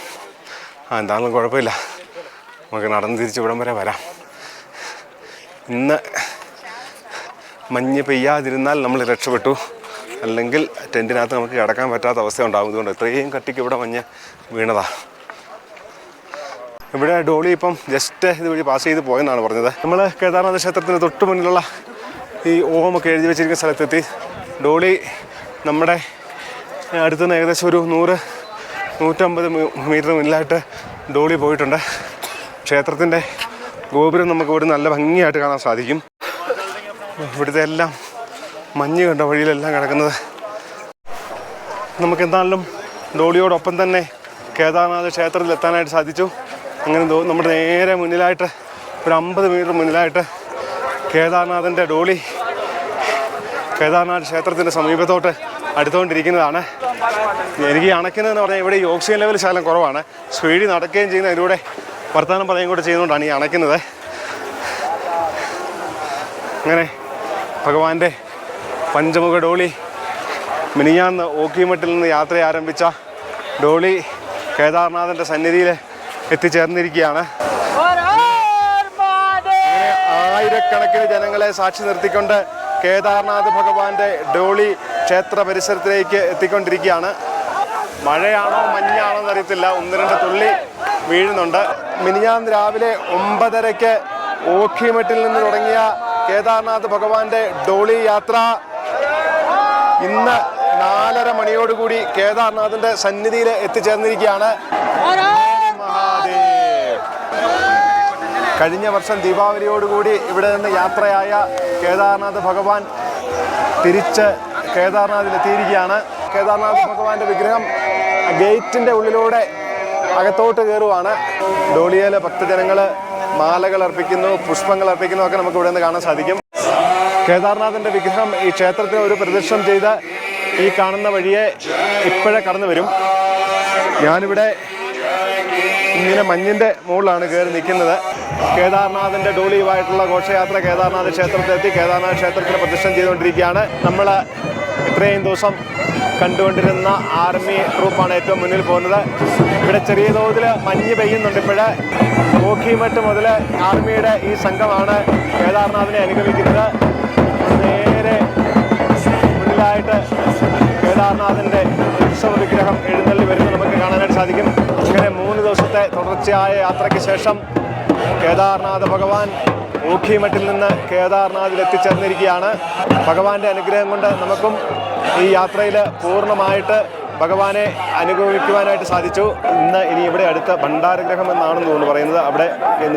എന്താണെങ്കിലും കുഴപ്പമില്ല, നമുക്ക് നടന്ന് തിരിച്ച് ഇവിടം വരെ വരാം. ഇന്ന് മഞ്ഞ് പെയ്യാതിരുന്നാൽ നമ്മൾ രക്ഷപ്പെട്ടു. അല്ലെങ്കിൽ ടെൻറ്റിനകത്ത് നമുക്ക് കിടക്കാൻ പറ്റാത്ത അവസ്ഥ ഉണ്ടാകും. ഇതുകൊണ്ട് ഇത്രയും കട്ടിക്ക് ഇവിടെ മഞ്ഞ് വീണതാണ്. ഇവിടെ ഡോളി ഇപ്പം ജസ്റ്റ് ഇതുവഴി പാസ് ചെയ്ത് പോയെന്നാണ് പറഞ്ഞത്. നമ്മൾ കേദാർനാഥ് ക്ഷേത്രത്തിന് തൊട്ട് മുന്നിലുള്ള ഈ ഓമൊക്കെ എഴുതി വെച്ചിരിക്കുന്ന സ്ഥലത്തെത്തി. ഡോളി നമ്മുടെ അടുത്ത് നിന്ന് ഏകദേശം ഒരു 100-150 മീറ്റർ മുന്നിലായിട്ട് ഡോളി പോയിട്ടുണ്ട്. ക്ഷേത്രത്തിൻ്റെ ഗോപുരം നമുക്ക് ഇവിടെ നല്ല ഭംഗിയായിട്ട് കാണാൻ സാധിക്കും. ഇവിടുത്തെ എല്ലാം മഞ്ഞ് കണ്ട വഴിയിലെല്ലാം കിടക്കുന്നത്. നമുക്കെന്തായാലും ഡോളിയോടൊപ്പം തന്നെ കേദാർനാഥ് ക്ഷേത്രത്തിൽ എത്താനായിട്ട് സാധിച്ചു. അങ്ങനെ നമ്മുടെ നേരെ മുന്നിലായിട്ട് ഒരു 50 മീറ്റർ മുന്നിലായിട്ട് കേദാർനാഥിൻ്റെ ഡോളി കേദാർനാഥ് ക്ഷേത്രത്തിൻ്റെ സമീപത്തോട്ട് അടുത്തുകൊണ്ടിരിക്കുന്നതാണ്. എനിക്ക് അണയ്ക്കുന്നതെന്ന് പറഞ്ഞാൽ ഇവിടെ ഈ ഓക്സിജൻ ലെവൽ ശകലം കുറവാണ്. സ്പീഡിൽ നടക്കുകയും ചെയ്യുന്ന അതിലൂടെ വർത്തമാനം പറയുകയും കൂടെ ചെയ്യുന്നതുകൊണ്ടാണ് ഈ അണയ്ക്കുന്നത്. അങ്ങനെ ഭഗവാന്റെ പഞ്ചമുഖ ഡോളി മിനിഞ്ഞാന്ന് ഓക്കിമട്ടിൽ നിന്ന് യാത്ര ആരംഭിച്ച ഡോളി കേദാർനാഥിൻ്റെ സന്നിധിയിൽ എത്തിച്ചേർന്നിരിക്കുകയാണ്. അങ്ങനെ ആയിരക്കണക്കിന് ജനങ്ങളെ സാക്ഷി നിർത്തിക്കൊണ്ട് കേദാർനാഥ് ഭഗവാന്റെ ഡോളി ക്ഷേത്ര പരിസരത്തിലേക്ക് എത്തിക്കൊണ്ടിരിക്കുകയാണ്. മഴയാണോ മഞ്ഞാണോ എന്നറിയത്തില്ല, 1-2 തുള്ളി വീഴുന്നുണ്ട്. മിനിഞ്ഞാന്ന് രാവിലെ 9:30 ഓഖിമട്ടിൽ നിന്ന് തുടങ്ങിയ കേദാർനാഥ് ഭഗവാന്റെ ഡോളി യാത്ര ഇന്ന് 4:30 മണിയോടുകൂടി കേദാർനാഥിന്റെ സന്നിധിയിൽ എത്തിച്ചേർന്നിരിക്കുകയാണ്. മഹാദേവ്. കഴിഞ്ഞ വർഷം ദീപാവലിയോടുകൂടി ഇവിടെ നിന്ന് യാത്രയായ കേദാർനാഥ് ഭഗവാൻ തിരിച്ച് കേദാർനാഥിലെത്തിയിരിക്കുകയാണ്. കേദാർനാഥ് ഭഗവാന്റെ വിഗ്രഹം ഗേറ്റിൻ്റെ ഉള്ളിലൂടെ അകത്തോട്ട് കയറുവാണ്. ഡോളിയയിൽ ഭക്തജനങ്ങൾ മാലകൾ അർപ്പിക്കുന്നു, പുഷ്പങ്ങൾ അർപ്പിക്കുന്നു ഒക്കെ നമുക്ക് ഇവിടെ നിന്ന് കാണാൻ സാധിക്കും. കേദാർനാഥിൻ്റെ വിഗ്രഹം ഈ ക്ഷേത്രത്തിന് ഒരു പ്രദക്ഷിണം ചെയ്ത് ഈ കാണുന്ന വഴിയെ ഇപ്പോഴേ കടന്നു വരും. ഞാനിവിടെ ഇങ്ങനെ മഞ്ഞിൻ്റെ മുകളിലാണ് കയറി നിൽക്കുന്നത്. കേദാർനാഥിൻ്റെ ഡോളിയുമായിട്ടുള്ള ഘോഷയാത്ര കേദാർനാഥ് ക്ഷേത്രത്തിലെത്തി. കേദാർനാഥ് ക്ഷേത്രത്തിന് പ്രദക്ഷിണം ചെയ്തുകൊണ്ടിരിക്കുകയാണ്. നമ്മൾ ഇത്രയും ദിവസം കണ്ടുകൊണ്ടിരുന്ന ആർമി ട്രൂപ്പാണ് ഏറ്റവും മുന്നിൽ പോകുന്നത്. ഇവിടെ ചെറിയ തോതിൽ മഞ്ഞ് പെയ്യുന്നുണ്ട്. ഇപ്പോഴ് ഓഖിമഠ് മുതൽ ആർമിയുടെ ഈ സംഘമാണ് കേദാർനാഥിനെ അനുഗമിക്കുന്നത്. നേരെ മുന്നിലായിട്ട് കേദാർനാഥിൻ്റെ ഉത്സവ വിഗ്രഹം എഴുന്നള്ളി വരുന്നത് നമുക്ക് കാണാനായിട്ട് സാധിക്കും. ഇങ്ങനെ 3 ദിവസത്തെ തുടർച്ചയായ യാത്രയ്ക്ക് ശേഷം കേദാർനാഥ് ഭഗവാൻ ഓഖിമഠിൽ നിന്ന് കേദാർനാഥിൽ എത്തിച്ചേർന്നിരിക്കുകയാണ്. ഭഗവാന്റെ അനുഗ്രഹം കൊണ്ട് നമുക്കും ഈ യാത്രയിൽ പൂർണ്ണമായിട്ട് ഭഗവാനെ അനുഭവിക്കുവാനായിട്ട് സാധിച്ചു. ഇനി ഇവിടെ അടുത്ത ഭണ്ഡാരഗ്രഹം എന്നാണെന്ന് തോന്നുന്നു പറയുന്നത്. അവിടെ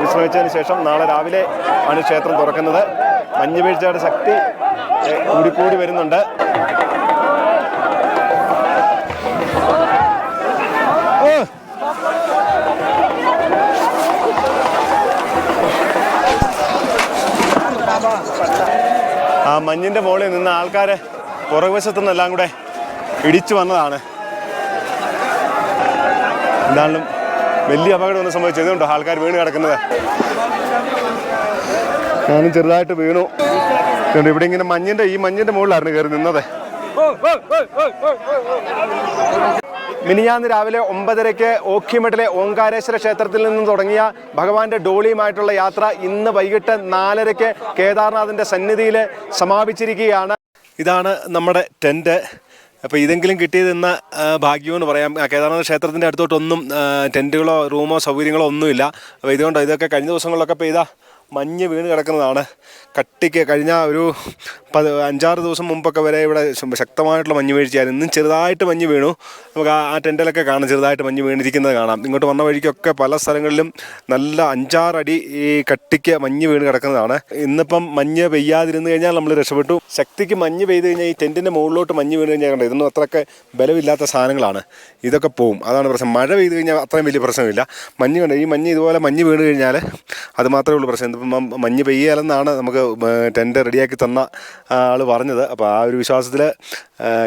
വിശ്രമിച്ചതിന് ശേഷം നാളെ രാവിലെ ആണ് ക്ഷേത്രം തുറക്കുന്നത്. മഞ്ഞുവീഴ്ചയുടെ ശക്തി കൂടിക്കൂടി വരുന്നുണ്ട്. ആ മഞ്ഞിൻ്റെ മുകളിൽ നിന്ന് ആൾക്കാർ പുറകുവശത്തു നിന്നെല്ലാം കൂടെ ഇടിച്ചു വന്നതാണ്. എന്തായാലും വലിയ അപകടമൊന്നും സംഭവിച്ചതുകൊണ്ടോ ആൾക്കാർ വീണ് കിടക്കുന്നത്. ഞാനും ചെറുതായിട്ട് വീണു. ഇവിടെ ഇങ്ങനെ ഈ മഞ്ഞിൻ്റെ മുകളിലായിരുന്നു കയറി നിന്നത്. മിനിഞ്ഞാന്ന് രാവിലെ 9:30 ഓഖിമഠിലെ ഓംകാരേശ്വര ക്ഷേത്രത്തിൽ നിന്നും തുടങ്ങിയ ഭഗവാന്റെ ഡോളിയുമായിട്ടുള്ള യാത്ര ഇന്ന് വൈകിട്ട് 4:30 കേദാർനാഥിൻ്റെ സന്നിധിയിൽ സമാപിച്ചിരിക്കുകയാണ്. ഇതാണ് നമ്മുടെ ടെൻറ്റ്. അപ്പോൾ ഇതെങ്കിലും കിട്ടിയതെന്ന ഭാഗ്യമെന്ന് പറയാം. കേദാർനാഥ് ക്ഷേത്രത്തിൻ്റെ അടുത്തോട്ടൊന്നും ടെൻറ്റുകളോ റൂമോ സൗകര്യങ്ങളോ ഒന്നുമില്ല. അപ്പോൾ ഇതുകൊണ്ട് ഇതൊക്കെ കഴിഞ്ഞ ദിവസങ്ങളിലൊക്കെ പെയ്ത മഞ്ഞ് വീണ് കിടക്കുന്നതാണ്. കട്ടിക്ക് കഴിഞ്ഞ ഒരു 5-6 ദിവസം മുമ്പൊക്കെ വരെ ഇവിടെ ശക്തമായിട്ടുള്ള മഞ്ഞ് വീഴ്ചയായിരുന്നു. ഇന്നും ചെറുതായിട്ട് മഞ്ഞ് വീണു. നമുക്ക് ആ ടെൻറ്റിലൊക്കെ കാണാം, ചെറുതായിട്ട് മഞ്ഞ് വീണിരിക്കുന്നത് കാണാം. ഇങ്ങോട്ട് വന്ന വഴിക്കൊക്കെ പല സ്ഥലങ്ങളിലും നല്ല 5-6 അടി ഈ കട്ടിക്ക് മഞ്ഞ് വീണ് കിടക്കുന്നതാണ്. ഇന്നിപ്പം മഞ്ഞ് പെയ്യാതിരുന്ന് കഴിഞ്ഞാൽ നമ്മൾ രക്ഷപ്പെട്ടു. ശക്തിക്ക് മഞ്ഞ് പെയ്ത് കഴിഞ്ഞാൽ ഈ ടെൻറ്റിൻ്റെ മുകളിലോട്ട് മഞ്ഞ് വീണ് കഴിഞ്ഞാൽ കണ്ടോ, ഇതൊന്നും അത്രയൊക്കെ ബലമില്ലാത്ത സാധനങ്ങളാണ്. ഇതൊക്കെ പോവും, അതാണ് പ്രശ്നം. മഴ പെയ്ത് കഴിഞ്ഞാൽ അത്രയും വലിയ പ്രശ്നമില്ല. മഞ്ഞ് കണ്ടോ, ഈ മഞ്ഞ് ഇതുപോലെ മഞ്ഞ് വീണ് കഴിഞ്ഞാൽ അത് മാത്രമേ ഉള്ളൂ പ്രശ്നം. ഇപ്പം മഞ്ഞ് പെയ്യാലെന്നാണ് നമുക്ക് ടെൻറ്റ് റെഡിയാക്കി തന്ന ആൾ പറഞ്ഞത്. അപ്പോൾ ആ ഒരു വിശ്വാസത്തിൽ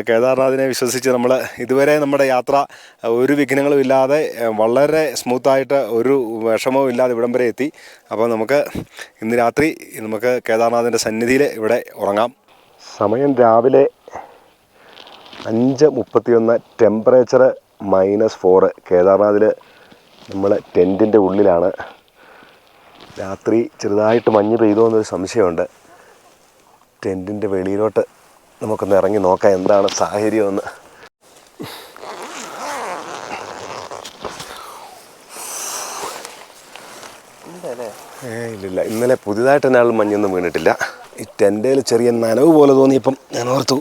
കേദാർനാഥിനെ വിശ്വസിച്ച് നമ്മൾ ഇതുവരെ നമ്മുടെ യാത്ര ഒരു വിഘ്നങ്ങളും ഇല്ലാതെ വളരെ സ്മൂത്തായിട്ട് ഒരു വിഷമവും ഇല്ലാതെ ഇവിടം വരെ എത്തി. അപ്പോൾ നമുക്ക് ഇന്ന് രാത്രി നമുക്ക് കേദാർനാഥിൻ്റെ സന്നിധിയിൽ ഇവിടെ ഉറങ്ങാം. സമയം രാവിലെ 5:31, ടെമ്പറേച്ചർ -4. കേദാർനാഥിൽ നമ്മൾ ടെൻറ്റിൻ്റെ ഉള്ളിലാണ്. രാത്രി ചെറുതായിട്ട് മഞ്ഞ് പെയ്തോ എന്നൊരു സംശയമുണ്ട്. ടെൻറ്റിൻ്റെ വെളിയിലോട്ട് നമുക്കൊന്ന് ഇറങ്ങി നോക്കാം എന്താണ് സാഹചര്യമെന്ന്. ഇല്ലില്ല, ഇന്നലെ പുതിയതായിട്ട് തന്നെ മഞ്ഞൊന്നും വീണിട്ടില്ല. ഈ ടെൻറ്റയിൽ ചെറിയ നനവ് പോലെ തോന്നിയപ്പം ഞാൻ ഓർത്തു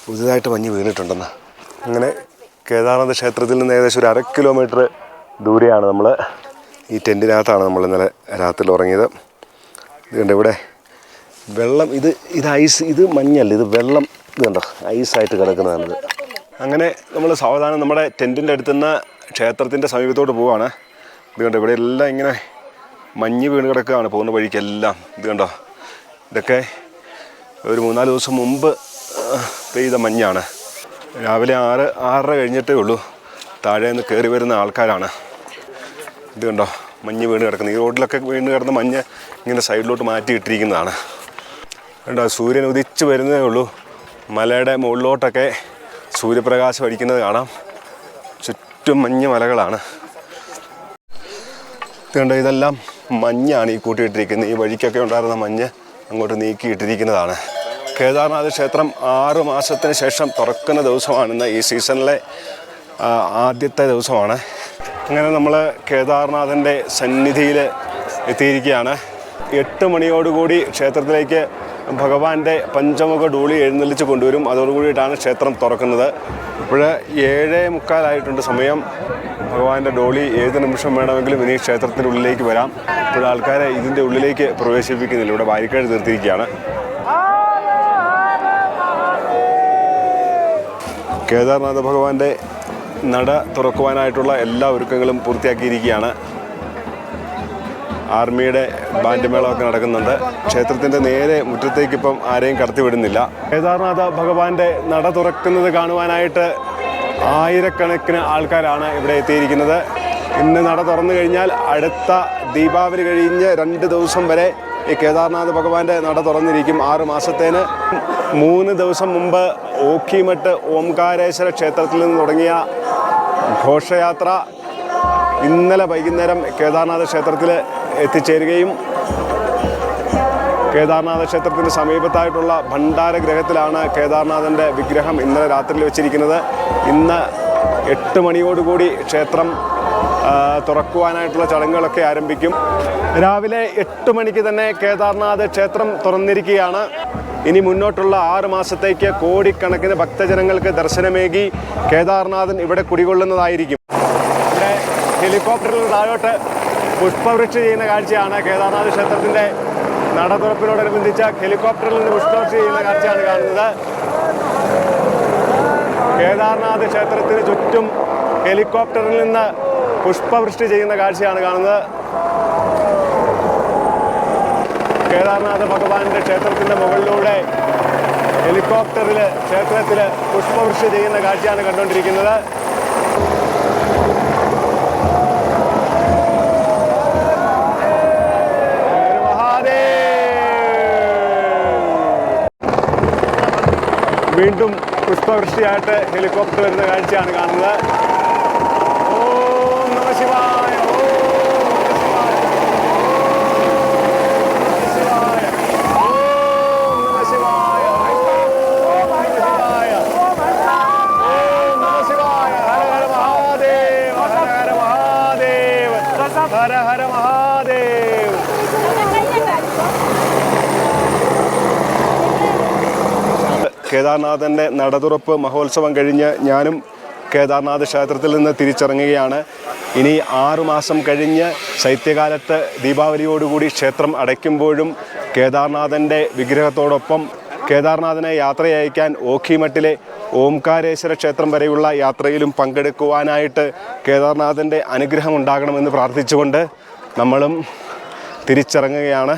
പുതിയതായിട്ട് മഞ്ഞ് വീണിട്ടുണ്ടെന്ന്. അങ്ങനെ കേദാർനാഥ് ക്ഷേത്രത്തിൽ നിന്ന് ഏകദേശം ഒരു 1/2 കിലോമീറ്റർ ദൂരെയാണ് നമ്മൾ. ഈ ടെൻറ്റിനകത്താണ് നമ്മൾ ഇന്നലെ രാത്രി ഉറങ്ങിയത്. ഇതുകൊണ്ട് ഇവിടെ വെള്ളം, ഇത് ഐസ്, ഇത് മഞ്ഞല്ല, ഇത് വെള്ളം. ഇത് കണ്ടോ, ഐസായിട്ട് കിടക്കുന്നതാണിത്. അങ്ങനെ നമ്മൾ സാവധാനം നമ്മുടെ ടെൻറ്റിൻ്റെ അടുത്തുനിന്ന് ക്ഷേത്രത്തിൻ്റെ സമീപത്തോട്ട് പോവുകയാണ്. ഇത് കണ്ടോ, ഇവിടെ എല്ലാം ഇങ്ങനെ മഞ്ഞ് വീണ് കിടക്കുകയാണ് പോകുന്ന വഴിക്കെല്ലാം. ഇത് കണ്ടോ, ഇതൊക്കെ ഒരു 3-4 ദിവസം മുമ്പ് പെയ്ത മഞ്ഞാണ്. രാവിലെ 6:30 കഴിഞ്ഞിട്ടേ ഉള്ളൂ. താഴെ നിന്ന് കയറി വരുന്ന ആൾക്കാരാണ്. ഇത് കണ്ടോ, മഞ്ഞ് വീണ് കിടക്കുന്നത്. ഈ റോഡിലൊക്കെ വീണ് കിടന്ന മഞ്ഞ് ഇങ്ങനെ സൈഡിലോട്ട് മാറ്റി ഇട്ടിരിക്കുന്നതാണ്. കണ്ടോ, സൂര്യൻ ഉദിച്ച് വരുന്നതേ ഉള്ളൂ. മലയുടെ മുകളിലോട്ടൊക്കെ സൂര്യപ്രകാശം അടിക്കുന്നത് കാണാം. ചുറ്റും മഞ്ഞ് മലകളാണ്. ഇത് കണ്ടോ, ഇതെല്ലാം മഞ്ഞാണ് ഈ കൂട്ടിയിട്ടിരിക്കുന്നത്. ഈ വഴിക്കൊക്കെ ഉണ്ടായിരുന്ന മഞ്ഞ് അങ്ങോട്ട് നീക്കിയിട്ടിരിക്കുന്നതാണ്. കേദാർനാഥ് ക്ഷേത്രം 6 മാസത്തിന് ശേഷം തുറക്കുന്ന ദിവസമാണിന്ന്. ഈ സീസണിലെ ആദ്യത്തെ ദിവസമാണ്. അങ്ങനെ നമ്മൾ കേദാർനാഥിൻ്റെ സന്നിധിയിൽ എത്തിയിരിക്കുകയാണ്. 8 മണിയോടുകൂടി ക്ഷേത്രത്തിലേക്ക് ഭഗവാന്റെ പഞ്ചമുഖ ഡോളി എഴുന്നള്ളിച്ച് കൊണ്ടുവരും. അതോടുകൂടിയിട്ടാണ് ക്ഷേത്രം തുറക്കുന്നത്. ഇപ്പോൾ 7:45 സമയം. ഭഗവാന്റെ ഡോളി ഏത് നിമിഷം വേണമെങ്കിലും ഇനി ക്ഷേത്രത്തിനുള്ളിലേക്ക് വരാം. ഇപ്പോൾ ആൾക്കാരെ ഇതിൻ്റെ ഉള്ളിലേക്ക് പ്രവേശിപ്പിക്കുന്നില്ല. ഇവിടെ ബാരിക്കേഡ് തീർത്തിരിക്കുകയാണ്. കേദാർനാഥ ഭഗവാന്റെ നട തുറക്കുവാനായിട്ടുള്ള എല്ലാ ഒരുക്കങ്ങളും പൂർത്തിയാക്കിയിരിക്കുകയാണ്. ആർമിയുടെ ബാൻഡ് മേളമൊക്കെ നടക്കുന്നുണ്ട്. ക്ഷേത്രത്തിൻ്റെ നേരെ മുറ്റത്തേക്ക് ഇപ്പം ആരെയും കടത്തിവിടുന്നില്ല. കേദാർനാഥ ഭഗവാന്റെ നട തുറക്കുന്നത് കാണുവാനായിട്ട് ആയിരക്കണക്കിന് ആൾക്കാരാണ് ഇവിടെ എത്തിയിരിക്കുന്നത്. ഇന്ന് നട തുറന്നു കഴിഞ്ഞാൽ അടുത്ത ദീപാവലി കഴിഞ്ഞ് 2 ദിവസം വരെ ഈ കേദാർനാഥ ഭഗവാന്റെ നട തുറന്നിരിക്കും. 6 മാസത്തേന്. 3 ദിവസം മുമ്പ് ഓഖിമഠ് ഓംകാരേശ്വര ക്ഷേത്രത്തിൽ നിന്ന് തുടങ്ങിയ ഘോഷയാത്ര ഇന്നലെ വൈകുന്നേരം കേദാർനാഥ ക്ഷേത്രത്തിൽ എത്തിച്ചേരുകയും കേദാർനാഥ ക്ഷേത്രത്തിന് സമീപത്തായിട്ടുള്ള ഭണ്ഡാരഗ്രഹത്തിലാണ് കേദാർനാഥൻ്റെ വിഗ്രഹം ഇന്നലെ രാത്രിയിൽ വെച്ചിരിക്കുന്നത്. ഇന്ന് 8 മണിയോടുകൂടി ക്ഷേത്രം തുറക്കുവാനായിട്ടുള്ള ചടങ്ങുകളൊക്കെ ആരംഭിക്കും. രാവിലെ 8 മണിക്ക് തന്നെ കേദാർനാഥ് ക്ഷേത്രം തുറന്നിരിക്കുകയാണ്. ഇനി മുന്നോട്ടുള്ള 6 മാസത്തേക്ക് കോടിക്കണക്കിന് ഭക്തജനങ്ങൾക്ക് ദർശനമേകി കേദാർനാഥൻ ഇവിടെ കുടികൊള്ളുന്നതായിരിക്കും. ഇവിടെ ഹെലികോപ്റ്ററിൽ താഴോട്ട് പുഷ്പവൃഷ്ടി ചെയ്യുന്ന കാഴ്ചയാണ്. കേദാർനാഥ് ക്ഷേത്രത്തിൻ്റെ നട തുറപ്പിനോടനുബന്ധിച്ച് ഹെലികോപ്റ്ററിൽ നിന്ന് പുഷ്പവൃഷ്ടി ചെയ്യുന്ന കാഴ്ചയാണ് കാണുന്നത്. കേദാർനാഥ് ക്ഷേത്രത്തിന് ചുറ്റും ഹെലികോപ്റ്ററിൽ നിന്ന് പുഷ്പവൃഷ്ടി ചെയ്യുന്ന കാഴ്ചയാണ് കാണുന്നത്. കേദാർനാഥ ഭഗവാന്റെ ക്ഷേത്രത്തിൻ്റെ മുകളിലൂടെ ഹെലികോപ്റ്ററിൽ ക്ഷേത്രത്തിൽ പുഷ്പവൃഷ്ടി ചെയ്യുന്ന കാഴ്ചയാണ് കണ്ടുകൊണ്ടിരിക്കുന്നത്. വീണ്ടും പുഷ്പവൃഷ്ടിയായിട്ട് ഹെലികോപ്റ്റർ വരുന്ന കാഴ്ചയാണ് കാണുന്നത്. ഓം നമഃ ശിവായ, ഓം നമഃ ശിവായ, ഓം നമഃ ശിവായ, ഓം നമഃ ശിവായ. ഹര ഹര മഹാദേവ, ഹര ഹര മഹാദേവ, ഹര ഹര മഹാദേവ. കേദാർനാഥൻ്റെ നടതുറപ്പ് മഹോത്സവം കഴിഞ്ഞ് ഞാനും കേദാർനാഥ് ക്ഷേത്രത്തിൽ നിന്ന് തിരിച്ചിറങ്ങുകയാണ്. ഇനി 6 മാസം കഴിഞ്ഞ് ശൈത്യകാലത്ത് ദീപാവലിയോടുകൂടി ക്ഷേത്രം അടയ്ക്കുമ്പോഴും കേദാർനാഥൻ്റെ വിഗ്രഹത്തോടൊപ്പം കേദാർനാഥനെ യാത്രയയക്കാൻ ഓഖിമഠിലെ ഓംകാരേശ്വര ക്ഷേത്രം വരെയുള്ള യാത്രയിലും പങ്കെടുക്കുവാനായിട്ട് കേദാർനാഥൻ്റെ അനുഗ്രഹം ഉണ്ടാകണമെന്ന് പ്രാർത്ഥിച്ചുകൊണ്ട് നമ്മളും തിരിച്ചിറങ്ങുകയാണ്.